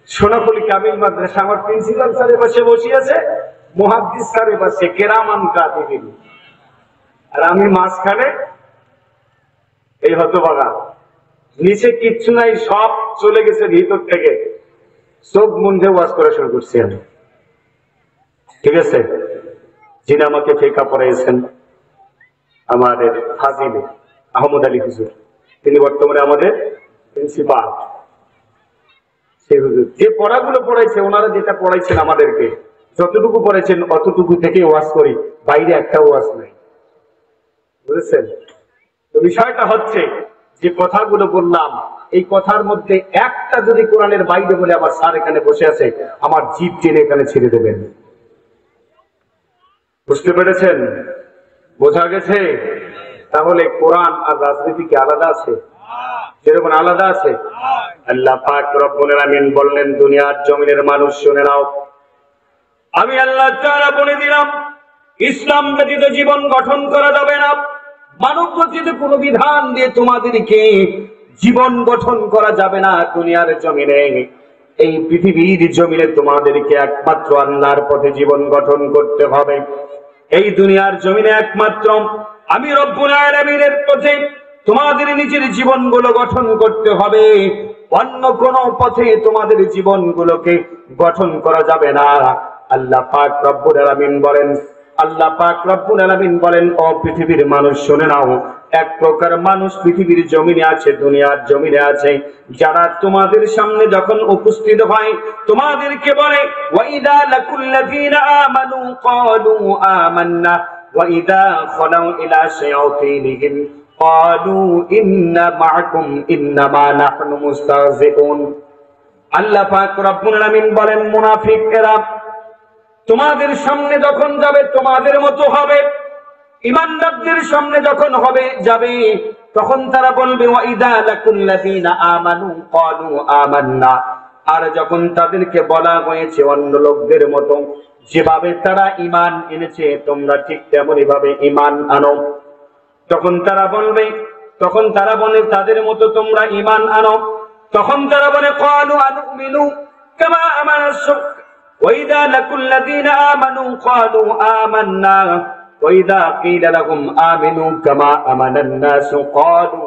সোনাফুলি কামিল মাদ্রাসা, আমার প্রিন্সিপাল স্যারের পাশে বসে আছে, মুহাদ্দিস স্যারের পাশে, কেরামান কাতিবিন, আর আমি মাঝখানে এই হতভাগা। নিচে কিচ্ছু নাই, সব চলে গেছে ভিতর থেকে, চোখ মুন্ডে ওয়াজ করা শুরু করছি আমি। ঠিক আছে? যিনি আমাকে ফিকা পড়াইছেন আমাদের ফাজিলে আহমদ আলী হুজুর, তিনি বর্তমানে আমাদের প্রিন্সিপাল। সেই হুজুর যে পড়াগুলো পড়াইছে, ওনারা যেটা পড়াইছেন আমাদেরকে, যতটুকু পড়াইছেন অতটুকু থেকে ওয়াজ করি, বাইরে একটা ওয়াজ নাই। বুঝেছেন? তো বিষয়টা হচ্ছে যে কথাগুলো বললাম, এই কথার মধ্যে একটা যদি কোরআনের বাইরে বলে, আমার স্যার এখানে বসে আছে, আমার জিভ টেনে এখানে ছেড়ে দেবেন। বুঝতে পেরেছেন? বোঝা গেছে? তাহলে কোরআন আর রাজনীতি কি আলাদা আছে? যেরকম আলাদা আছে। আল্লাহ পাক রব্বুল আলামিন বললেন দুনিয়ার জমিনের মানুষ শুনে নাও, আমি আল্লাহ তাআলা বলে দিলাম ইসলাম ব্যতীত জীবন গঠন করা যাবে না। মানব রচিত কোন বিধান দিয়ে তোমাদেরকে জীবন গঠন করা যাবে না দুনিয়ার জমিনে। এই পৃথিবীর জমিনে তোমাদেরকে একমাত্র আল্লাহর পথে জীবন গঠন করতে হবে। এই দুনিয়ার জমিনে একমাত্র আমি রব্বুল আলামিনের পথে তোমাদের নিজের জীবনগুলো গঠন করতে হবে। অন্য কোন পথে তোমাদের জীবনগুলোকে গঠন করা যাবে না। আল্লাহ পাক রব্বুল আলামিন বলেন, আল্লাহ পাক রব্বুল আলামিন বলেন, ও পৃথিবীর মানুষ শুনে নাও, এক প্রকার মানুষ পৃথিবীর জমিনে আছে, দুনিয়ার জমিনে আছে, যারা তোমাদের সামনে যখন উপস্থিত হয় তোমাদেরকে বলে ওয়াইদা লাকুল্লাযীনা আমানু ক্বালু আমান্না ওয়াইদা খালাউ ইলা শায়াতিনিহিম ক্বালু ইন্না মাআকুম ইন্নামা নাহনু মুস্তাহজিউন। আল্লাহ পাক রব্বুল আলামিন বলেন মুনাফিকরা তোমাদের সামনে যখন যাবে তোমাদের মতো হবে, ঈমানদারদের সামনে যখন যাবে তখন তারা বলবে ওয়াইদা লাকুল্লাযীনা আমানু ক্বালু আমান্না। আর যখন তাদেরকে বলা হয়েছে অন্য লোকদের মতো যেভাবে তারা ঈমান এনেছে তোমরা ঠিক তেমনি ভাবে ঈমান আনো, তখন তারা বলে তাদের মতো তোমরা ঈমান আনো। তখন তারা বলে ক্বালু আনুমিনু কামা আমানাস ওয়াইদা লাকুল্লাযীনা আমানু ক্বালু আমান্না ওয়াইদা কিলা লাহুম আমিনু কামা আমানান নাস ক্বালু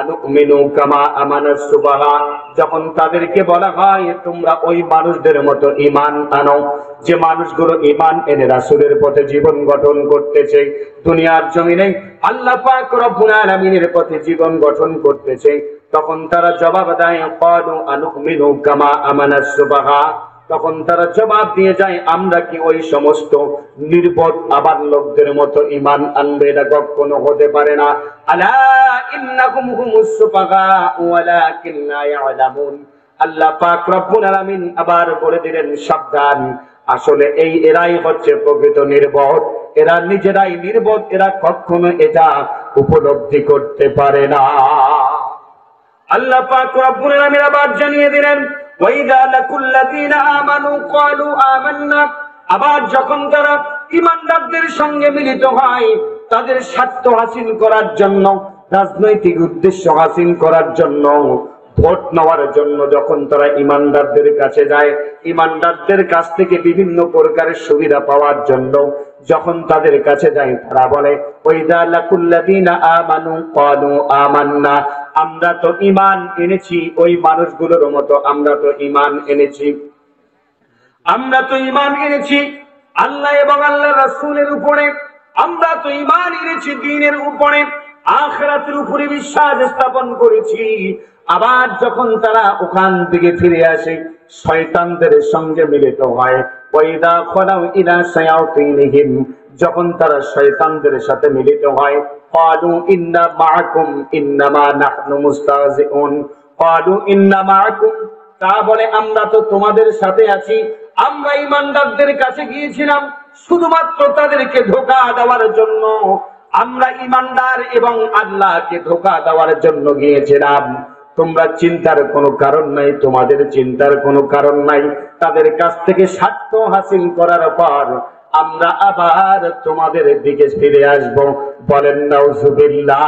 আনুমিনু কামা আমানাস সুবাহা। যখন তাদেরকে বলা হয় তোমরা ওই মানুষদের মতো ঈমান আনো যে মানুষগুলো ঈমান এনে রাসূলের পথে জীবন গঠন করতেছে, দুনিয়ার জমিনে আল্লাহ পাক রব্বুল আলামিনের পথে জীবন গঠন করতেছে, তখন তারা জবাব দেয় ক্বালু আনুমিনু কামা আমানাস সুবাহা। তখন তারা জবাব দিয়ে যায় আমরা কি ওই সমস্ত নির্বোধ আবার লোকদের মতো ঈমান আনবে? এটা কখনো হতে পারে না। আলা ইন্নাহুম হুমুস সুফাহা ওয়ালাকিন লা ইয়ালামুন। আল্লাহ পাক রব্বুল আলামিন আবার বলে দিলেন সাবধান, আসলে এরাই হচ্ছে প্রকৃত নির্বোধ, এরা নিজেরাই নির্বোধ, এরা কখনো এটা উপলব্ধি করতে পারে না। আল্লাহ পাক রব্বুল আলামিন আবার জানিয়ে দিলেন ওয়াইদা লাকুল্লাযীনা আমানু ক্বালু আমান্না। আবার যখন তারা ঈমানদারদের সঙ্গে মিলিত হয় তাদের স্বার্থ হাসিল করার জন্য, রাজনৈতিক উদ্দেশ্য হাসিল করার জন্য, ভোট নেওয়ার জন্য যখন তারা ঈমানদারদের কাছে যায়, ঈমানদারদের কাছ থেকে বিভিন্ন প্রকারের সুবিধা পাওয়ার জন্য যখন তাদের কাছে যায় তারা বলে ওয়াইদা লাকুল্লাযীনা আমানু ক্বালু আমান্না। আমরা তো ঈমান এনেছি ওই মানুষগুলোর মতো, আমরা তো ঈমান এনেছি আল্লাহ এবং আল্লাহর রাসূলের উপরে, আমরা তো ঈমান এনেছি দ্বীনের উপরে, আখিরাতের উপরে বিশ্বাস স্থাপন করেছি। আবার যখন তারা ওখান থেকে ফিরে আসে শয়তানদের সঙ্গে মিলিত হয়, ওয়াইদা খালাউ ইলা শায়াতিনহিম, যখন তারা শয়তানদের সাথে মিলিত হয় ক্বালু ইন্না মাআকুম ইন্নামা নাহনু মুস্তাহজিউন। ক্বালু ইন্না মাআকুম, তা বলে আমরা তো তোমাদের সাথে আছি, আমরা ঈমানদারদের কাছে গিয়েছিলাম শুধুমাত্র তাদেরকে ধোঁকা দেওয়ার জন্য, আমরা ঈমানদার এবং আল্লাহকে ধোঁকা দেওয়ার জন্য গিয়েছিলাম। তোমরা চিন্তার কোনো কারণ নাই, তোমাদের চিন্তার কোনো কারণ নাই। তাদের কাছ থেকে স্বার্থ হাসিল করার পর আমরা আবার তোমাদের দিকে ফিরে আসব। বলেন নাউজুবিল্লাহ।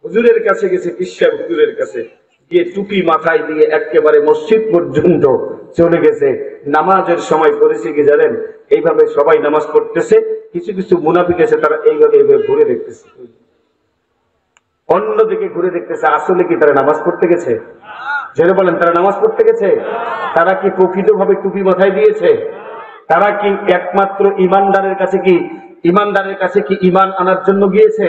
হুজুরের কাছে গেছে, পিশাব হুজুরের কাছে গিয়ে টুপি মাথায় দিয়ে একেবারে মসজিদ পর্যন্ত চলে গেছে। নামাজের সময় করেছে কি জানেন, এইভাবে সবাই নামাজ পড়তেছে, কিছু কিছু মুনাফিক আছে তারা এইভাবে ঘুরে দেখতেছে, অন্যদিকে ঘুরে দেখতেছে। আসলে কি তারা নামাজ পড়তে গেছে? জেনে বলেন, তারা নামাজ পড়তে গেছে? তারা কি প্রকৃতভাবে টুপি মাথায় দিয়েছে? তারা কি একমাত্র ঈমানদারের কাছে কি ঈমান আনার জন্য গিয়েছে?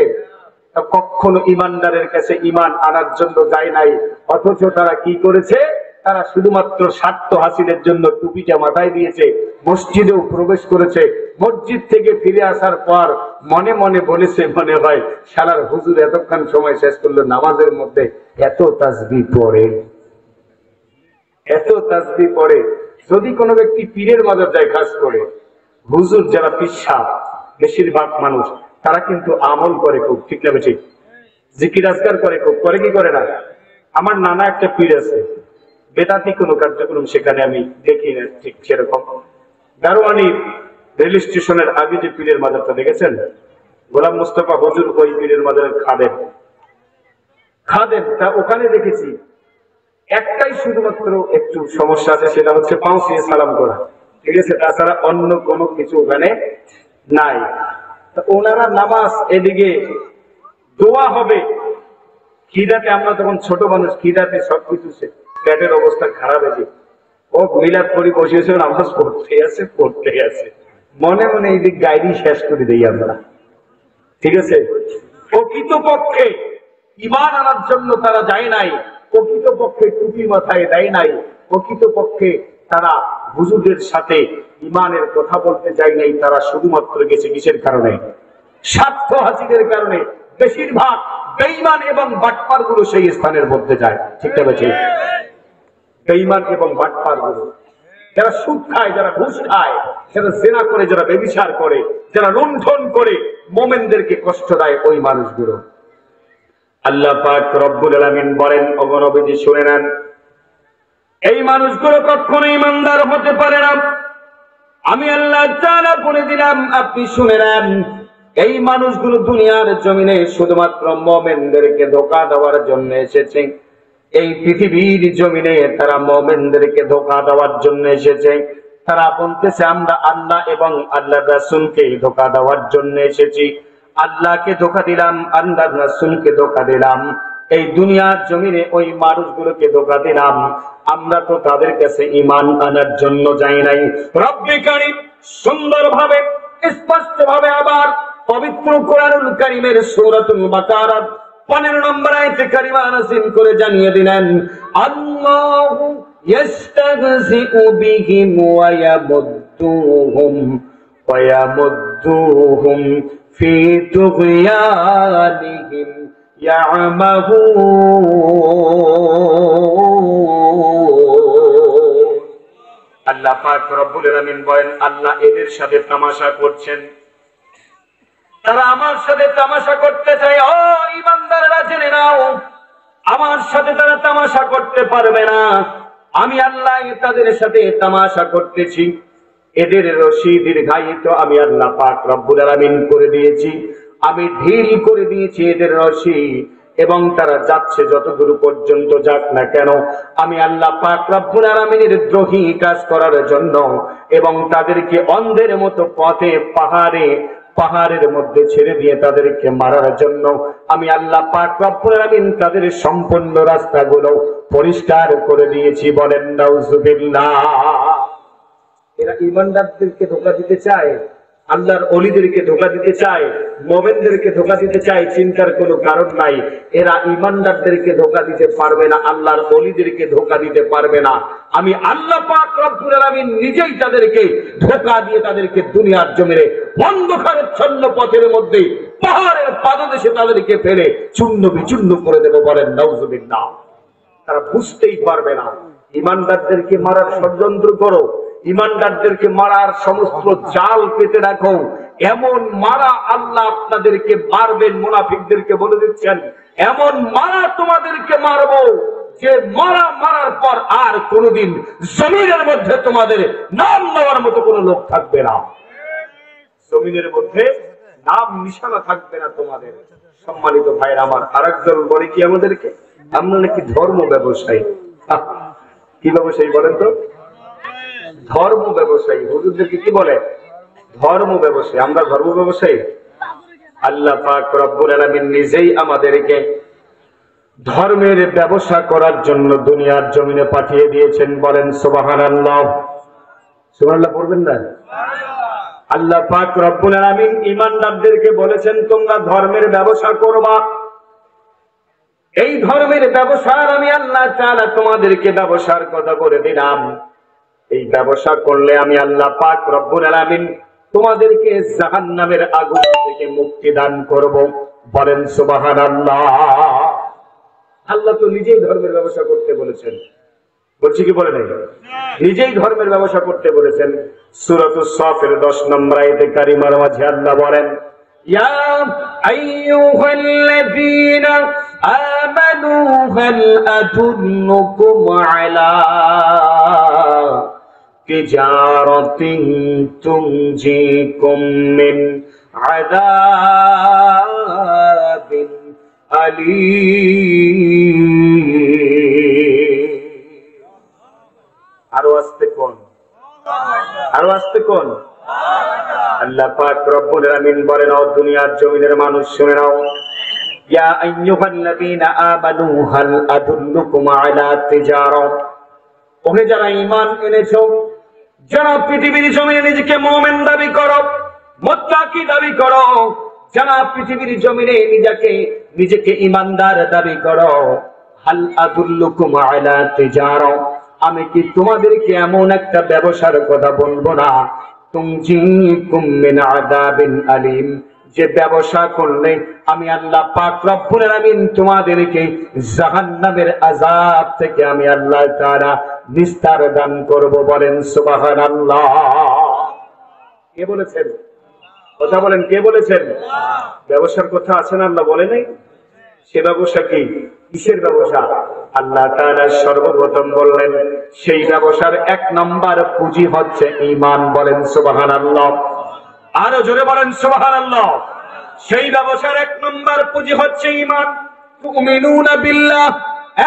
কখনো ঈমানদারের কাছে ঈমান আনার জন্য যায় নাই। অথচ তারা কি করেছে? তারা শুধুমাত্র স্বার্থ হাসিলের জন্য টুপিটা মাথায় দিয়েছে, মসজিদেও প্রবেশ করেছে। মসজিদ থেকে ফিরে আসার পর মনে মনে বলেছে, মনে হয় শালার হুজুর এতক্ষণ সময় শেষ করলো নামাজের মধ্যে, এত তাসবিহ পড়ে। যদি কোনো ব্যক্তি পীরের মাজার যায়, খাস করে হুজুর যারা পিশাব, বেশিরভাগ মানুষ তারা কিন্তু আমল করে খুব, ঠিক না ঠিক? জিকির আজকার করে খুব, করে কি করে না? আমার নানা একটা পীর আছে, বেদাতি কোনো কার্যক্রম সেখানে আমি দেখি না ঠিক সেরকম। দারোয়ানি রেল স্টেশনের আগে যে পীরের মাজারটা দেখেছেন, গোলাম মোস্তফা হুজুর ওই পীরের মাজারের খাদেম, তা ওখানে দেখেছি একটাই শুধুমাত্র একটু সমস্যা আছে, সেটা হচ্ছে পাঁও ছুঁয়ে সালাম করা, ঠিক আছে? তাছাড়া অন্য কোনো কিছু ওখানে নাই। ওনারা নামাজ, এদিকে দোয়া হবে, খিদাতে, আমরা তখন ছোট মানুষ, খিদাতে সবকিছু পেটের অবস্থা খারাপ হয়েছে, ও মিলাদ করি বসেছে, নামাজ পড়তে আছে, মনে মনে এই দিক গাইডি শেষ করে দিই আমরা, ঠিক আছে? প্রকৃতপক্ষে ঈমান আনার জন্য তারা যায় নাই, প্রকৃতপক্ষে টুপি মাথায় দেয় নাই, প্রকৃতপক্ষে তারা হুজুরদের সাথে ঈমানের কথা বলতে যায় নাই। তারা শুধুমাত্র গেছে কিসের কারণে? স্বার্থ হাসিলের কারণে। বেশিরভাগ বেঈমান এবং বাটপার গুলো সেই স্থানের মধ্যে যায়, ঠিক আছে? বেঈমান এবং বাটপার গুলো যারা সুদ খায়, যারা ঘুষ খায়, যারা জেনা করে, যারা ব্যভিচার করে, যারা লুণ্ঠন করে মোমেনদেরকে কষ্ট দেয়, ওই মানুষগুলো। আল্লাহ পাক রব্বুল আলামিন বলেন, ওগো নবীজি শুনে নেন, এই মানুষগুলো কখনো ইমানদার হতে পারে না। আমি আল্লাহ তাআলা বলে দিলাম, আপনি শুনে নেন, এই মানুষগুলো দুনিয়ার জমিনে শুধুমাত্র মুমিনদেরকে ধোঁকা দেওয়ার জন্য এসেছে। এই পৃথিবীর জমিনে তারা মুমিনদেরকে ধোঁকা দেওয়ার জন্য এসেছে। তারা বলতেছে আমরা আল্লাহ এবং আল্লাহর রাসূলকে ধোঁকা দেওয়ার জন্য এসেছি। আল্লাহকে ধোঁকা দিলাম, আল্লাহর রাসূলকে ধোঁকা দিলাম, এই দুনিয়ার জমিনে ওই মানুষগুলোকে ধোঁকা দিলাম। আমরা তো তাদের কাছে ঈমান আনার জন্য যাই নাই। রব্বে কারীম সুন্দরভাবে স্পষ্টভাবে আবার পবিত্র কোরআনুল কারীমের সূরাতুল বাকারার 15 নম্বর আয়াতে কারিমা নাযিল করে জানিয়ে দিলেন, আল্লাহু ইস্তাগযিউ বিহিম ওয়া ইয়ামুদ্দুহুম ফি তুগয়ানিহিম ইয়ামাহুন। আল্লাহ পাক রব্বুল আলামিন বলেন, আল্লাহ এদের সাথে তামাশা করছেন। তারা আমার সাথে তামাশা করতে চায়। ও ঈমানদাররা জেনে নাও, আমার সাথে তারা তামাশা করতে পারবে না। আমি আল্লাহ তাদের সাথে তামাশা করতেছি। এদের রশি দীর্ঘায়িত আমি আল্লাহ পাক রব্বুল আলামিন করে দিয়েছি। আমি ঢিল করে দিয়েছি এদের রশি, এবং তারা যাচ্ছে যতদূর পর্যন্ত যাক না কেন, আমি আল্লাহ পাক রব্বুল আলামিনের দ্রোহী কাজ করার জন্য এবং তাদেরকে অন্ধের মতো পথে পাহাড়ের মধ্যে ছেড়ে দিয়ে তাদেরকে মারার জন্য আমি আল্লাহ পাক রব্বুল আলামিন তাদের সম্পূর্ণ রাস্তাগুলো পরিষ্কার করে দিয়েছি। বলেন নাউজুবিল্লাহ। এরা ঈমানদারদেরকে ধোঁকা দিতে চায়, আল্লাহর ওলিদেরকে ধোঁকা দিতে চায়, মুমিনদেরকে ধোঁকা দিতে চায়, চিন্তার কোনো কারণ নাই। এরা ঈমানদারদেরকে ধোঁকা দিতে পারবে না, আল্লাহর ওলিদেরকে ধোঁকা দিতে পারবে না। আমি আল্লাহ পাক রব্বুল আলামিন নিজেই তাদেরকে ধোঁকা দিয়ে তাদেরকে দুনিয়ার জমিনে অন্ধকারাচ্ছন্ন পথের মধ্যে পাহাড়ের পাদদেশে তাদেরকে ফেলে চূর্ণ বিচূর্ণ করে দেব। বলেন নাউজুবিল্লাহ। তারা বুঝতেই পারবে না। ঈমানদারদেরকে মারার ষড়যন্ত্র করো, ঈমানদারদেরকে মারার সমস্ত জাল পেতে রাখো, এমন মারা আল্লাহ আপনাদেরকে মারবেন। মুনাফিকদেরকে বলে দিচ্ছেন, এমন মারা তোমাদেরকে মারবো যে মারার পর আর কোনোদিন জমিনের মধ্যে তোমাদের নাম নেওয়ার মতো কোনো লোক থাকবে না। জমিনের মধ্যে নাম নিশানা থাকবে না তোমাদের। সম্মানিত ভাইরা আমার, আরেকজন বলে কি আমাদেরকে, আমরা নাকি ধর্ম ব্যবসায়ী। কি ব্যবসায়ী বলেন তো? ধর্ম ব্যবসায়ী। হুজুরদেরকে কি বলে? ধর্ম ব্যবসায়ী। আমরা ধর্ম ব্যবসায়ী? আল্লাহ পাক রব্বুল আলামিন নিজেই আমাদেরকে ধর্মের ব্যবসা করার জন্য দুনিয়ার জমিনে পাঠিয়ে দিয়েছেন। বলেন সুবহানাল্লাহ। সুবহানাল্লাহ পড়বেন না? আল্লাহ পাক রব্বুল আলামিন ঈমানদারদেরকে বলেছেন, তোমরা ধর্মের ব্যবসা করবা। এই ধর্মের ব্যবসার আমি আল্লাহ তাআলা তোমাদেরকে ব্যবসার কথা বলে দিলাম। এই ব্যবসা করলে আমি আল্লাহ পাক রব্বুল আলামিন তোমাদেরকে জাহান্নামের আগুন থেকে মুক্তি দান করব। বলেন সুবহানাল্লাহ। আল্লাহ তো নিজেই ধর্মের ব্যবসা করতে বলেছেন। বলছি কি বলে নাই? নিজেই ধর্মের ব্যবসা করতে বলেছেন। সূরাতুস সাফের 10 নম্বর আয়াতে কারিমার মাঝে আল্লাহ বলেন, ইয়া আইয়ুহাল্লাযীনা আমানু হাল আদুল্লুকুম আলা তিজারাতিন তুনজিকুম মিন আযাবিন আলীম। আরো আস্তে কোন, আরো আস্তে কোন। আল্লাহ পাক রব্বুল আলামিন বলেন, ও দুনিয়ার জমিনের মানুষ শুনে নাও, ইয়া আইয়ুহাল্লাযীনা আমানু হাল আদুল্লুকুম আলা তিজারা। ওহে যারা ঈমান এনেছো, যারা পৃথিবীর জমিনে নিজেকে মুমিন দাবি করো, মুত্তাকি দাবি করো, যারা পৃথিবীর জমিনে নিজেকে ঈমানদার দাবি করো, হাল আদুল্লুকুম আলা তিজারা, আমি কি তোমাদেরকে এমন একটা ব্যবসার কথা বলবো না, তুনজিকুম মিন আযাবিন আলীম, যে ব্যবসা করলে আমি আল্লাহ পাক রব্বুল আলামিন তোমাদেরকে জাহান্নামের আযাব থেকে আমি আল্লাহ তাআলা নিস্তার দান করব, বলেন সুবহানাল্লাহ। কে বলেছেন? কথা বলেন, কে বলেছেন? ব্যবসার কথা আছে না, আল্লাহ বলে নাই? সে ব্যবসা কি? কিসের ব্যবসা? আল্লাহ তাআলা সর্বপ্রথম বললেন সেই ব্যবসার 1 নম্বর পুঁজি হচ্ছে ঈমান, বলেন সুবহানাল্লাহ। আরো জোরে বলেন সুবহানাল্লাহ। সেই ব্যবসার 1 নম্বর পুঁজি হচ্ছে ঈমান। তুমিনুনা বিল্লাহ,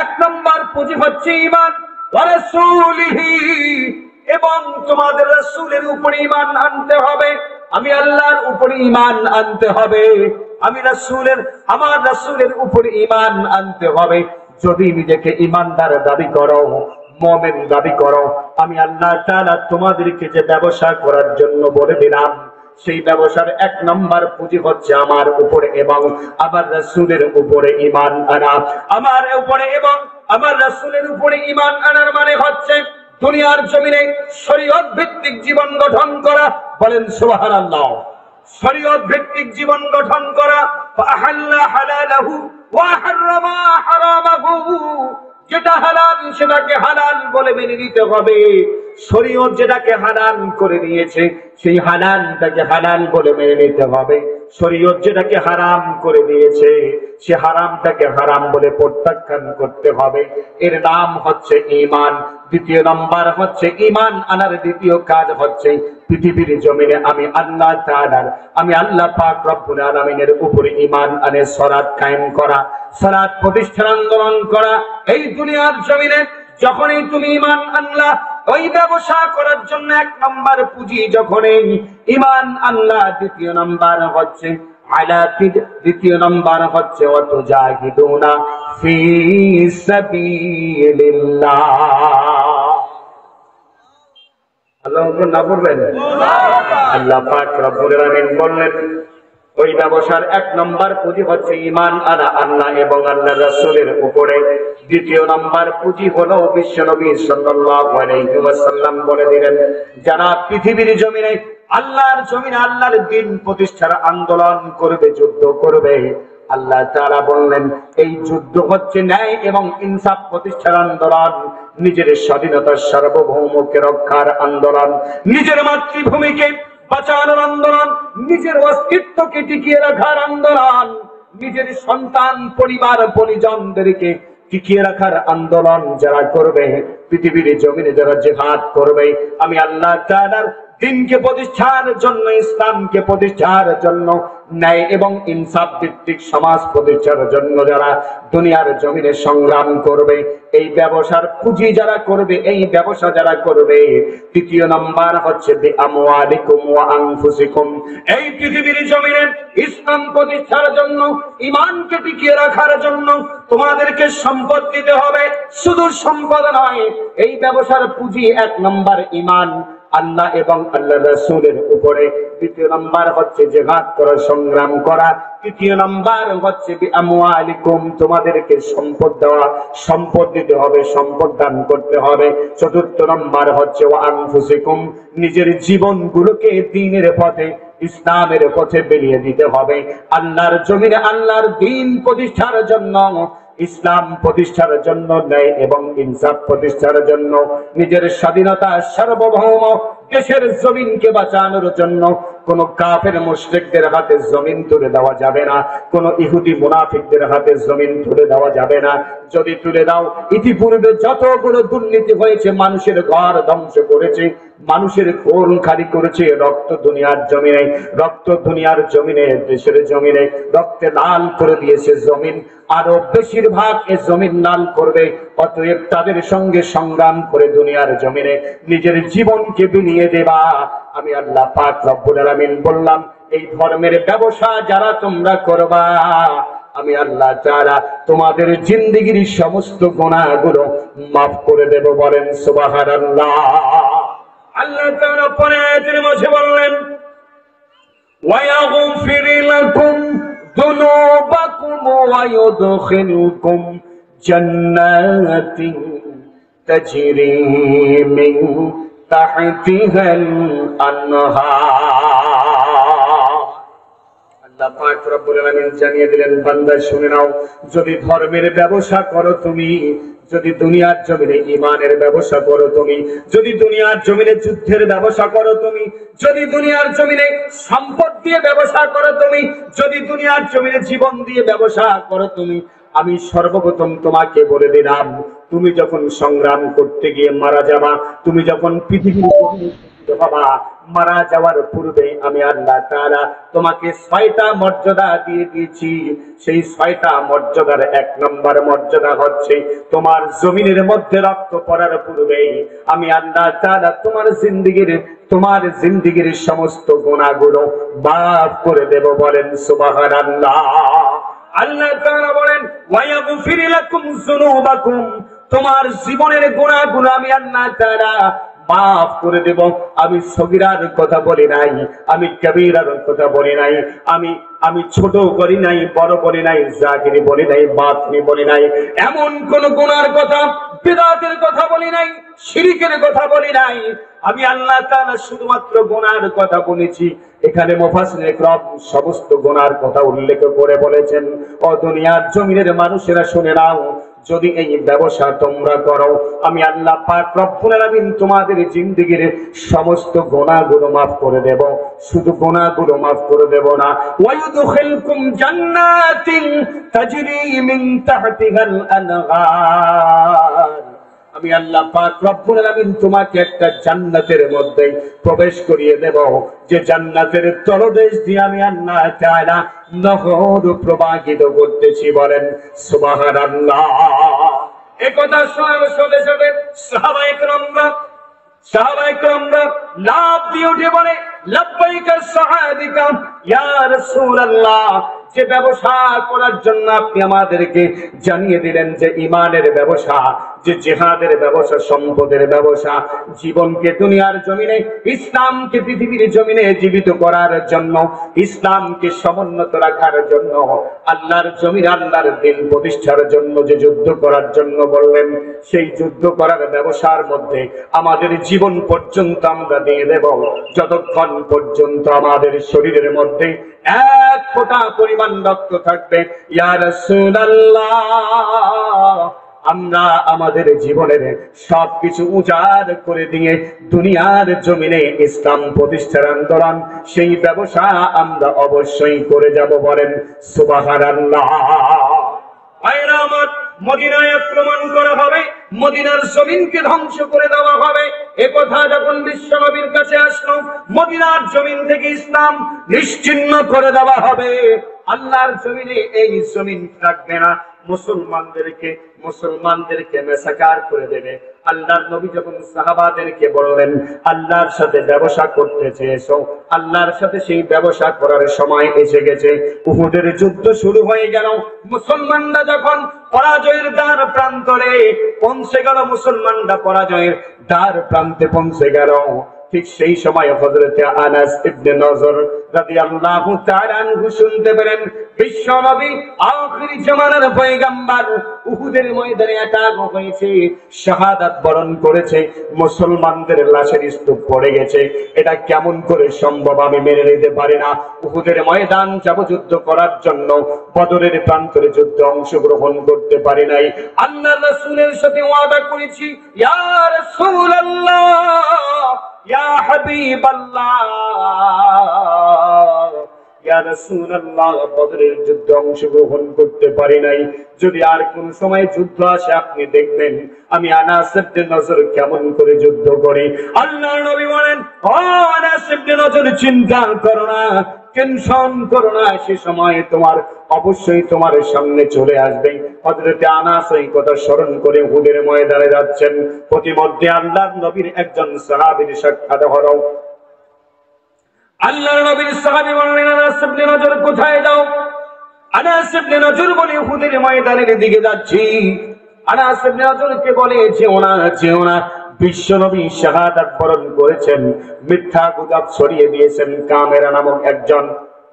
1 নম্বর পুঁজি হচ্ছে ঈমান, ওয়া রাসূলিহি, এবং তোমাদের রাসূলের উপর ঈমান আনতে হবে। আমি আল্লাহর উপর ঈমান আনতে হবে, আমার রাসূলের উপর ঈমান আনতে হবে। যদি নিজেকে ঈমানদার দাবি করো, মুমিন দাবি করো, আমি আল্লাহ তাআলা তোমাদেরকে যে ব্যবসা করার জন্য বলে দিলাম সেই ব্যবসার 1 নম্বর পুঁজি হচ্ছে আমার উপরে এবং আমার রাসূলের উপরে ঈমান আনা। আমার উপরে এবং আমার রাসূলের উপরে ঈমান আনার মানে হচ্ছে দুনিয়ার জমিনে শরীয়ত ভিত্তিক জীবন গঠন করা, বলেন সুবহানাল্লাহ। শরীয়ত ভিত্তিক জীবন গঠন করা, ফাহাল্লা হালালাহু ওয়া হারামা হারামাহু, যেটা হালাল সেটাকে হালাল বলে মেনে নিতে হবে। শরীয়ত যেটাকে হালাল করে দিয়েছে সেই হালালটাকে হালাল বলে মেনে নিতে হবে। শরীয়ত যেটাকে হারাম করে দিয়েছে সে হারামটাকে হারাম বলে প্রত্যাখ্যান করতে হবে। এর নাম হচ্ছে ঈমান। দ্বিতীয় নম্বর হচ্ছে ঈমান আনার দ্বিতীয় কাজ হচ্ছে পৃথিবীর জমিনে আমি আল্লাহ তাআলার, আমি আল্লাহ পাক রব্বুল আলামিনের উপরে ঈমান আনে সালাত কায়েম করা, সালাত প্রতিষ্ঠার আন্দোলন করা। এই দুনিয়ার জমিনে যখনই তুমি ঈমান আনলা, ওই ব্যবসা করার জন্য 1 নম্বর পুঁজি যখনই ঈমান আনলা, দ্বিতীয় নম্বর হচ্ছে দ্বিতীয় নম্বর হচ্ছে ওয়াতুজাহিদুনা ফি সাবিলিল্লাহ। আল্লাহু আকবার না বলবেন? আল্লাহ পাক রব্বুল আলামিন বললেন ওই ব্যবসার 1 নম্বর পুঁজি হচ্ছে ঈমান আনা আল্লাহ এবং আল্লাহর রাসূলের উপরে। দ্বিতীয় নম্বর পুঁজি হলো বিশ্বনবী সাল্লাল্লাহু আলাইহি ওয়াসাল্লাম বলে দিলেন যারা পৃথিবীর জমিনে আল্লাহর জমিনে আল্লাহর দ্বীন প্রতিষ্ঠার আন্দোলন করবে, যুদ্ধ করবে, আল্লাহ তাআলা বললেন এই যুদ্ধ হচ্ছে ন্যায় এবং ইনসাফ প্রতিষ্ঠার আন্দোলন, নিজের স্বাধীনতার সার্বভৌমকে রক্ষার আন্দোলন, নিজের মাতৃভূমিকে বাঁচানোর আন্দোলন, নিজের অস্তিত্বকে টিকিয়ে রাখার আন্দোলন, নিজের সন্তান পরিবার পরিজনদেরকে টিকিয়ে রাখার আন্দোলন যারা করবে, পৃথিবীর জমিনে যারা জিহাদ করবে, আমি আল্লাহ তাআলার দ্বীনকে প্রতিষ্ঠার জন্য, ইসলামকে প্রতিষ্ঠার জন্য, ন্যায় এবং ইনসাফ ভিত্তিক সমাজ প্রতিষ্ঠার জন্য যারা দুনিয়ার জমিনে সংগ্রাম করবে, এই ব্যবসার পুঁজি যারা করবে, এই ব্যবসা যারা করবে, তৃতীয় নাম্বার হচ্ছে বিআমওয়ালিকুম ওয়া আনফুসিকুম। এই পৃথিবীর জমিনে ইসলাম প্রতিষ্ঠার জন্য, ঈমানকে টিকিয়ে রাখার জন্য তোমাদেরকে সম্পদ দিতে হবে। শুধু সম্পদ নয়, এই ব্যবসার পুঁজি 1 নম্বর ঈমান আল্লাহ এবং আল্লাহর রাসূলের উপরে, দ্বিতীয় নাম্বার হচ্ছে জিহাদ করা, সংগ্রাম করা, তৃতীয় নাম্বার হচ্ছে বিআমওয়ালিকুম, তোমাদেরকে সম্পদ দেওয়া, সম্পদ দিতে হবে, সম্পদ দান করতে হবে, চতুর্থ নাম্বার হচ্ছে ওয়া আনফুসিকুম, নিজের জীবনগুলোকে দ্বীনের পথে, ইসলামের পথে বেরিয়ে দিতে হবে। আল্লাহর জমিনে আল্লাহর দ্বীন প্রতিষ্ঠার জন্য, ইসলাম প্রতিষ্ঠার জন্য, ন্যায় এবং ইনসাফ প্রতিষ্ঠার জন্য, নিজের স্বাধীনতা সার্বভৌম দেশের জমিনকে বাঁচানোর জন্য কোন কাফের মুশরিকদের হাতে জমিন তুলে দেওয়া যাবে না, কোন ইহুদি মুনাফিকদের হাতে জমিন তুলে দেওয়া যাবে না। যদি তুলে দাও, ইতিপূর্বে যতগুলো দুর্নীতি হয়েছে, মানুষের ঘর ধ্বংস করেছে, মানুষের খুন খালি করেছে, রক্ত দুনিয়ার জমিনে, রক্ত দুনিয়ার জমিনে, দেশের জমিনে রক্তে লাল করে দিয়েছে জমিন, আরো বেশিরভাগ এ জমিন লাল করবে। অতএব তাদের সঙ্গে সংগ্রাম করে দুনিয়ার জমিনে নিজের জীবনকে বিলিয়ে দেবা। আমি আল্লাহ পাক রব্বুল আলামিন বললাম এই ধর্মের ব্যবসা যারা তোমরা করবা, আমি আল্লাহ তাআলা তোমাদের জিন্দেগীর সমস্ত গুনাহগুলো মাফ করে দেব, বলেন সুবহানাল্লাহ। আল্লাহ তাআলা পরে আয়াতের মাঝে বললেন ওয়ায়াগফির লাকুম যুনুবাকুম ওয়া ইউদখিলকুম জান্নাতিন তাজরি মিন তাহতিহাল আনহার। আল্লাহ পাক রব্বুল আলামিন জানিয়ে দিলেন, বান্দা শুনে নাও, যদি ধর্মের ব্যবসা করো তুমি, যদি দুনিয়ার জমিনে ঈমানের ব্যবসা করো তুমি, যদি দুনিয়ার জমিনে যুদ্ধের ব্যবসা করো তুমি, যদি দুনিয়ার জমিনে সম্পদ দিয়ে ব্যবসা করো তুমি, যদি দুনিয়ার জমিনে জীবন দিয়ে ব্যবসা করো তুমি, আমি সর্বপ্রথম তোমাকে বলে দিলাম, তুমি যখন সংগ্রাম করতে গিয়ে মারা যাবা, তুমি যখন পৃথিবীর বাবা মারা যাওয়ার পূর্বে আমি আল্লাহ তাআলা তোমাকে 6টা মর্যাদা দিয়ে দিয়েছি। সেই 6টা মর্যাদার 1 নম্বর মর্যাদা হচ্ছে, তোমার জমিনের মধ্যে রক্ত পড়ার পূর্বে আমি আল্লাহ তাআলা তোমার জিন্দেগীর সমস্ত গুনাহগুলো মাফ করে দেব। বলেন সুবহানাল্লাহ। আল্লাহ তাআলা বলেন, ওয়ায়াগফির লাকুম যুনুবাকুম, তোমার জীবনের গুনাহগুলো আমি আল্লাহ তাআলা মাফ করে দেব। আমি সগীরার কথা বলি নাই, আমি কবীরার কথা বলি নাই, আমি ছোট করি নাই, বড় বলি নাই, জাহিরি বলি নাই, বাতিনি বলি নাই, এমন কোন গুনার কথা, বিদআতের কথা বলি নাই, শিরকের কথা বলি নাই। আমি আল্লাহ তাআলা শুধুমাত্র গুনার কথা বলেছি। এখানে মুফাসসিরিনে কিরাম সমস্ত গুনার কথা উল্লেখ করে বলেছেন, ও দুনিয়ার জমিনের মানুষেরা শুনে নাও, যদি এই ব্যবসা তোমরা করো, আমি আল্লাহ পাক রব্বুল আলামিন তোমাদের জিন্দেগীর সমস্ত গুনাহগুলো মাফ করে দেব। শুধু গুনাহগুলো মাফ করে দেব না, ওয়ায়ুদখিলকুম জান্নাতিন তাজরি মিন তাহতিহাল আনহার, আমি আল্লাহ পাক রব্বুল আলামিন তোমাকে একটা জান্নাতের মধ্যে প্রবেশ করিয়ে দেব, যে জান্নাতের তলদেশ দিয়ে আমি আল্লাহ তাআলা নহর প্রবাহিত করতেছি। বলেন সুবহানাল্লাহ। এই কথা শোনার সাথে সাথে সাহাবায়ে কেরামরা লাফ দিয়ে উঠে বলে, লাব্বাইকা সাআদিকা ইয়া রাসূলুল্লাহ, যে ব্যবসা করার জন্য আপনি আমাদেরকে জানিয়ে দিলেন, যে ঈমানের ব্যবসা, যে জিহাদের ব্যবসা, সম্পদের ব্যবসা, জীবনকে দুনিয়ার জমিনে, ইসলামকে পৃথিবীর জমিনে জীবিত করার জন্য, ইসলামকে সমুন্নত রাখার জন্য, আল্লাহর জমিনে আল্লাহর দ্বীন প্রতিষ্ঠার জন্য যে যুদ্ধ করার জন্য বললেন, সেই যুদ্ধ করার ব্যবসার মধ্যে আমাদের জীবন পর্যন্ত আমরা দিয়ে দেব, যতক্ষণ পর্যন্ত আমাদের শরীরের মধ্যে 1 ফোঁটা পরিমাণ রক্ত থাকবে। ইয়া রাসূলুল্লাহ, আমরা আমাদের জীবনের সবকিছু উজাড় করে দিয়ে দুনিয়ার জমিনে ইসলাম প্রতিষ্ঠার আন্দোলন, সেই ব্যবসা আমরা অবশ্যই করে যাব। বলেন সুবহানাল্লাহ। মদিনায় আক্রমণ করা হবে, মদিনার জমিনকে ধ্বংস করে দেওয়া হবে। এ কথা যখন বিশ্ব নবীর কাছে আসলো, মদিনার জমিন থেকে ইসলাম নিশ্চিহ্ন করে দেওয়া হবে, আল্লাহর জমিনে এই জমিন থাকবে না, মুসলমানদেরকে মেসাকার করে দেবে। আল্লাহর নবী যখন সাহাবাদেরকে বললেন, আল্লাহর সাথে ব্যবসা করতে চেয়েছো, আল্লাহর সাথে সেই ব্যবসা করার সময় এসে গেছে। উহুদের যুদ্ধ শুরু হয়ে গেল, মুসলমানরা যখন পরাজয়ের দ্বার প্রান্তরে পৌঁছে গেল, মুসলমানরা পরাজয়ের দ্বার প্রান্তে পৌঁছে গেল, ঠিক সেই সময় হযরতে আনাস ইবনে নজর রাদিয়াল্লাহু তাআলা আনহু শুনতে পেলেন, বিশ্ব নবী আখির জামানার পয়গম্বর উহুদের ময়দানে আটক হয়েছে, শাহাদাত বরণ করেছে, মুসলমানদের লাশের স্তূপ পড়ে গেছে। এটা কেমন করে সম্ভব? আমি মেনে নিতে পারি না। উহুদের ময়দান যাব যুদ্ধ করার জন্য, বদরের প্রান্তরে যুদ্ধে অংশগ্রহণ করতে পারি নাই। আল্লাহর রাসূলের সাথে ওয়াদা করেছি, ইয়া রাসূলুল্লাহ, ইয়া হাবিবাল্লাহ, ইয়া রাসূলুল্লাহ, বদরের যুদ্ধে অংশগ্রহণ করতে পারি নাই। যদি আর কোন সময় যুদ্ধ আসে, আপনি দেখবেন আমি আনাস ইবনে নজর কেমন করে যুদ্ধ করি। আল্লাহর নবী বলেন, ও আনাস ইবনে নজর, চিন্তা করো না, টেনশন করো না, সে সময় অবশ্যই তোমার সামনে চলে আসবে। হযরতে আনাস এই কথা স্মরণ করে উহুদের ময়দানে যাচ্ছেন। প্রতিমধ্যে আল্লাহর নবীর একজন সাহাবীর সাক্ষাৎ হলো। আল্লাহর নবীর সাহাবী বললেন, আনাস ইবনে নজর কোথায় যাও? আনাস ইবনে নজর বলে, উহুদের ময়দানের দিকে যাচ্ছি। আনাস ইবনে নজরকে বলে, যেও না, বিশ্বনবী শাহাদাত বরণ করেছেন, মিথ্যা গুজব ছড়িয়ে দিয়েছেন। কামেরা নামক একজন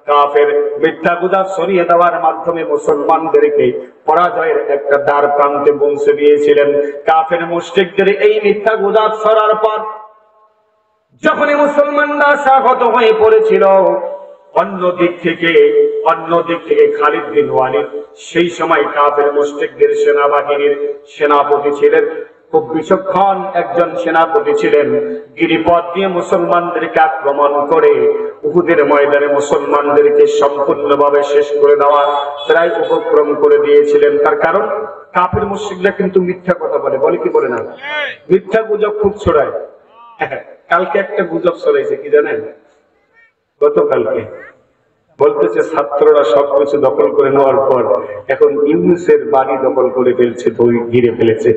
কাফের মিথ্যা গুজব ছড়িয়ে দেওয়ার মাধ্যমে মুসলমানদেরকে পরাজয়ের একটা দ্বার প্রান্তে পৌঁছে দিয়েছিলেন। কাফের মুশরিকদের এই মিথ্যা গুজব ছড়ার পর যখনই মুসলমানরা আশাহত হয়ে পড়েছিল, অন্য দিক থেকে খালিদ বিন ওয়ালিদ সেই সময় কাফের মুশরিকদের সেনাবাহিনীর সেনাপতি ছিলেন। খুব বিচক্ষণ একজন সেনাপতি ছিলেন। গিরিপথ দিয়ে মুসলমানদেরকে আক্রমণ করে উহুদের ময়দানে মুসলমানদেরকে সম্পূর্ণভাবে শেষ করে দেওয়ার প্রায় উপক্রম করে দিয়েছিলেন। তার কারণ কাফের মুশরিকরা কিন্তু মিথ্যা কথা বলে কি বলে না? মিথ্যা গুজব খুব ছড়ায়। কালকে একটা গুজব ছড়াইছে কি জানেন? গতকালকে বলতেছে ছাত্ররা সবকিছু দখল করে নেওয়ার পর এখন ইউনূসের বাড়ি দখল করে ফেলছে, ঘিরে ফেলেছে।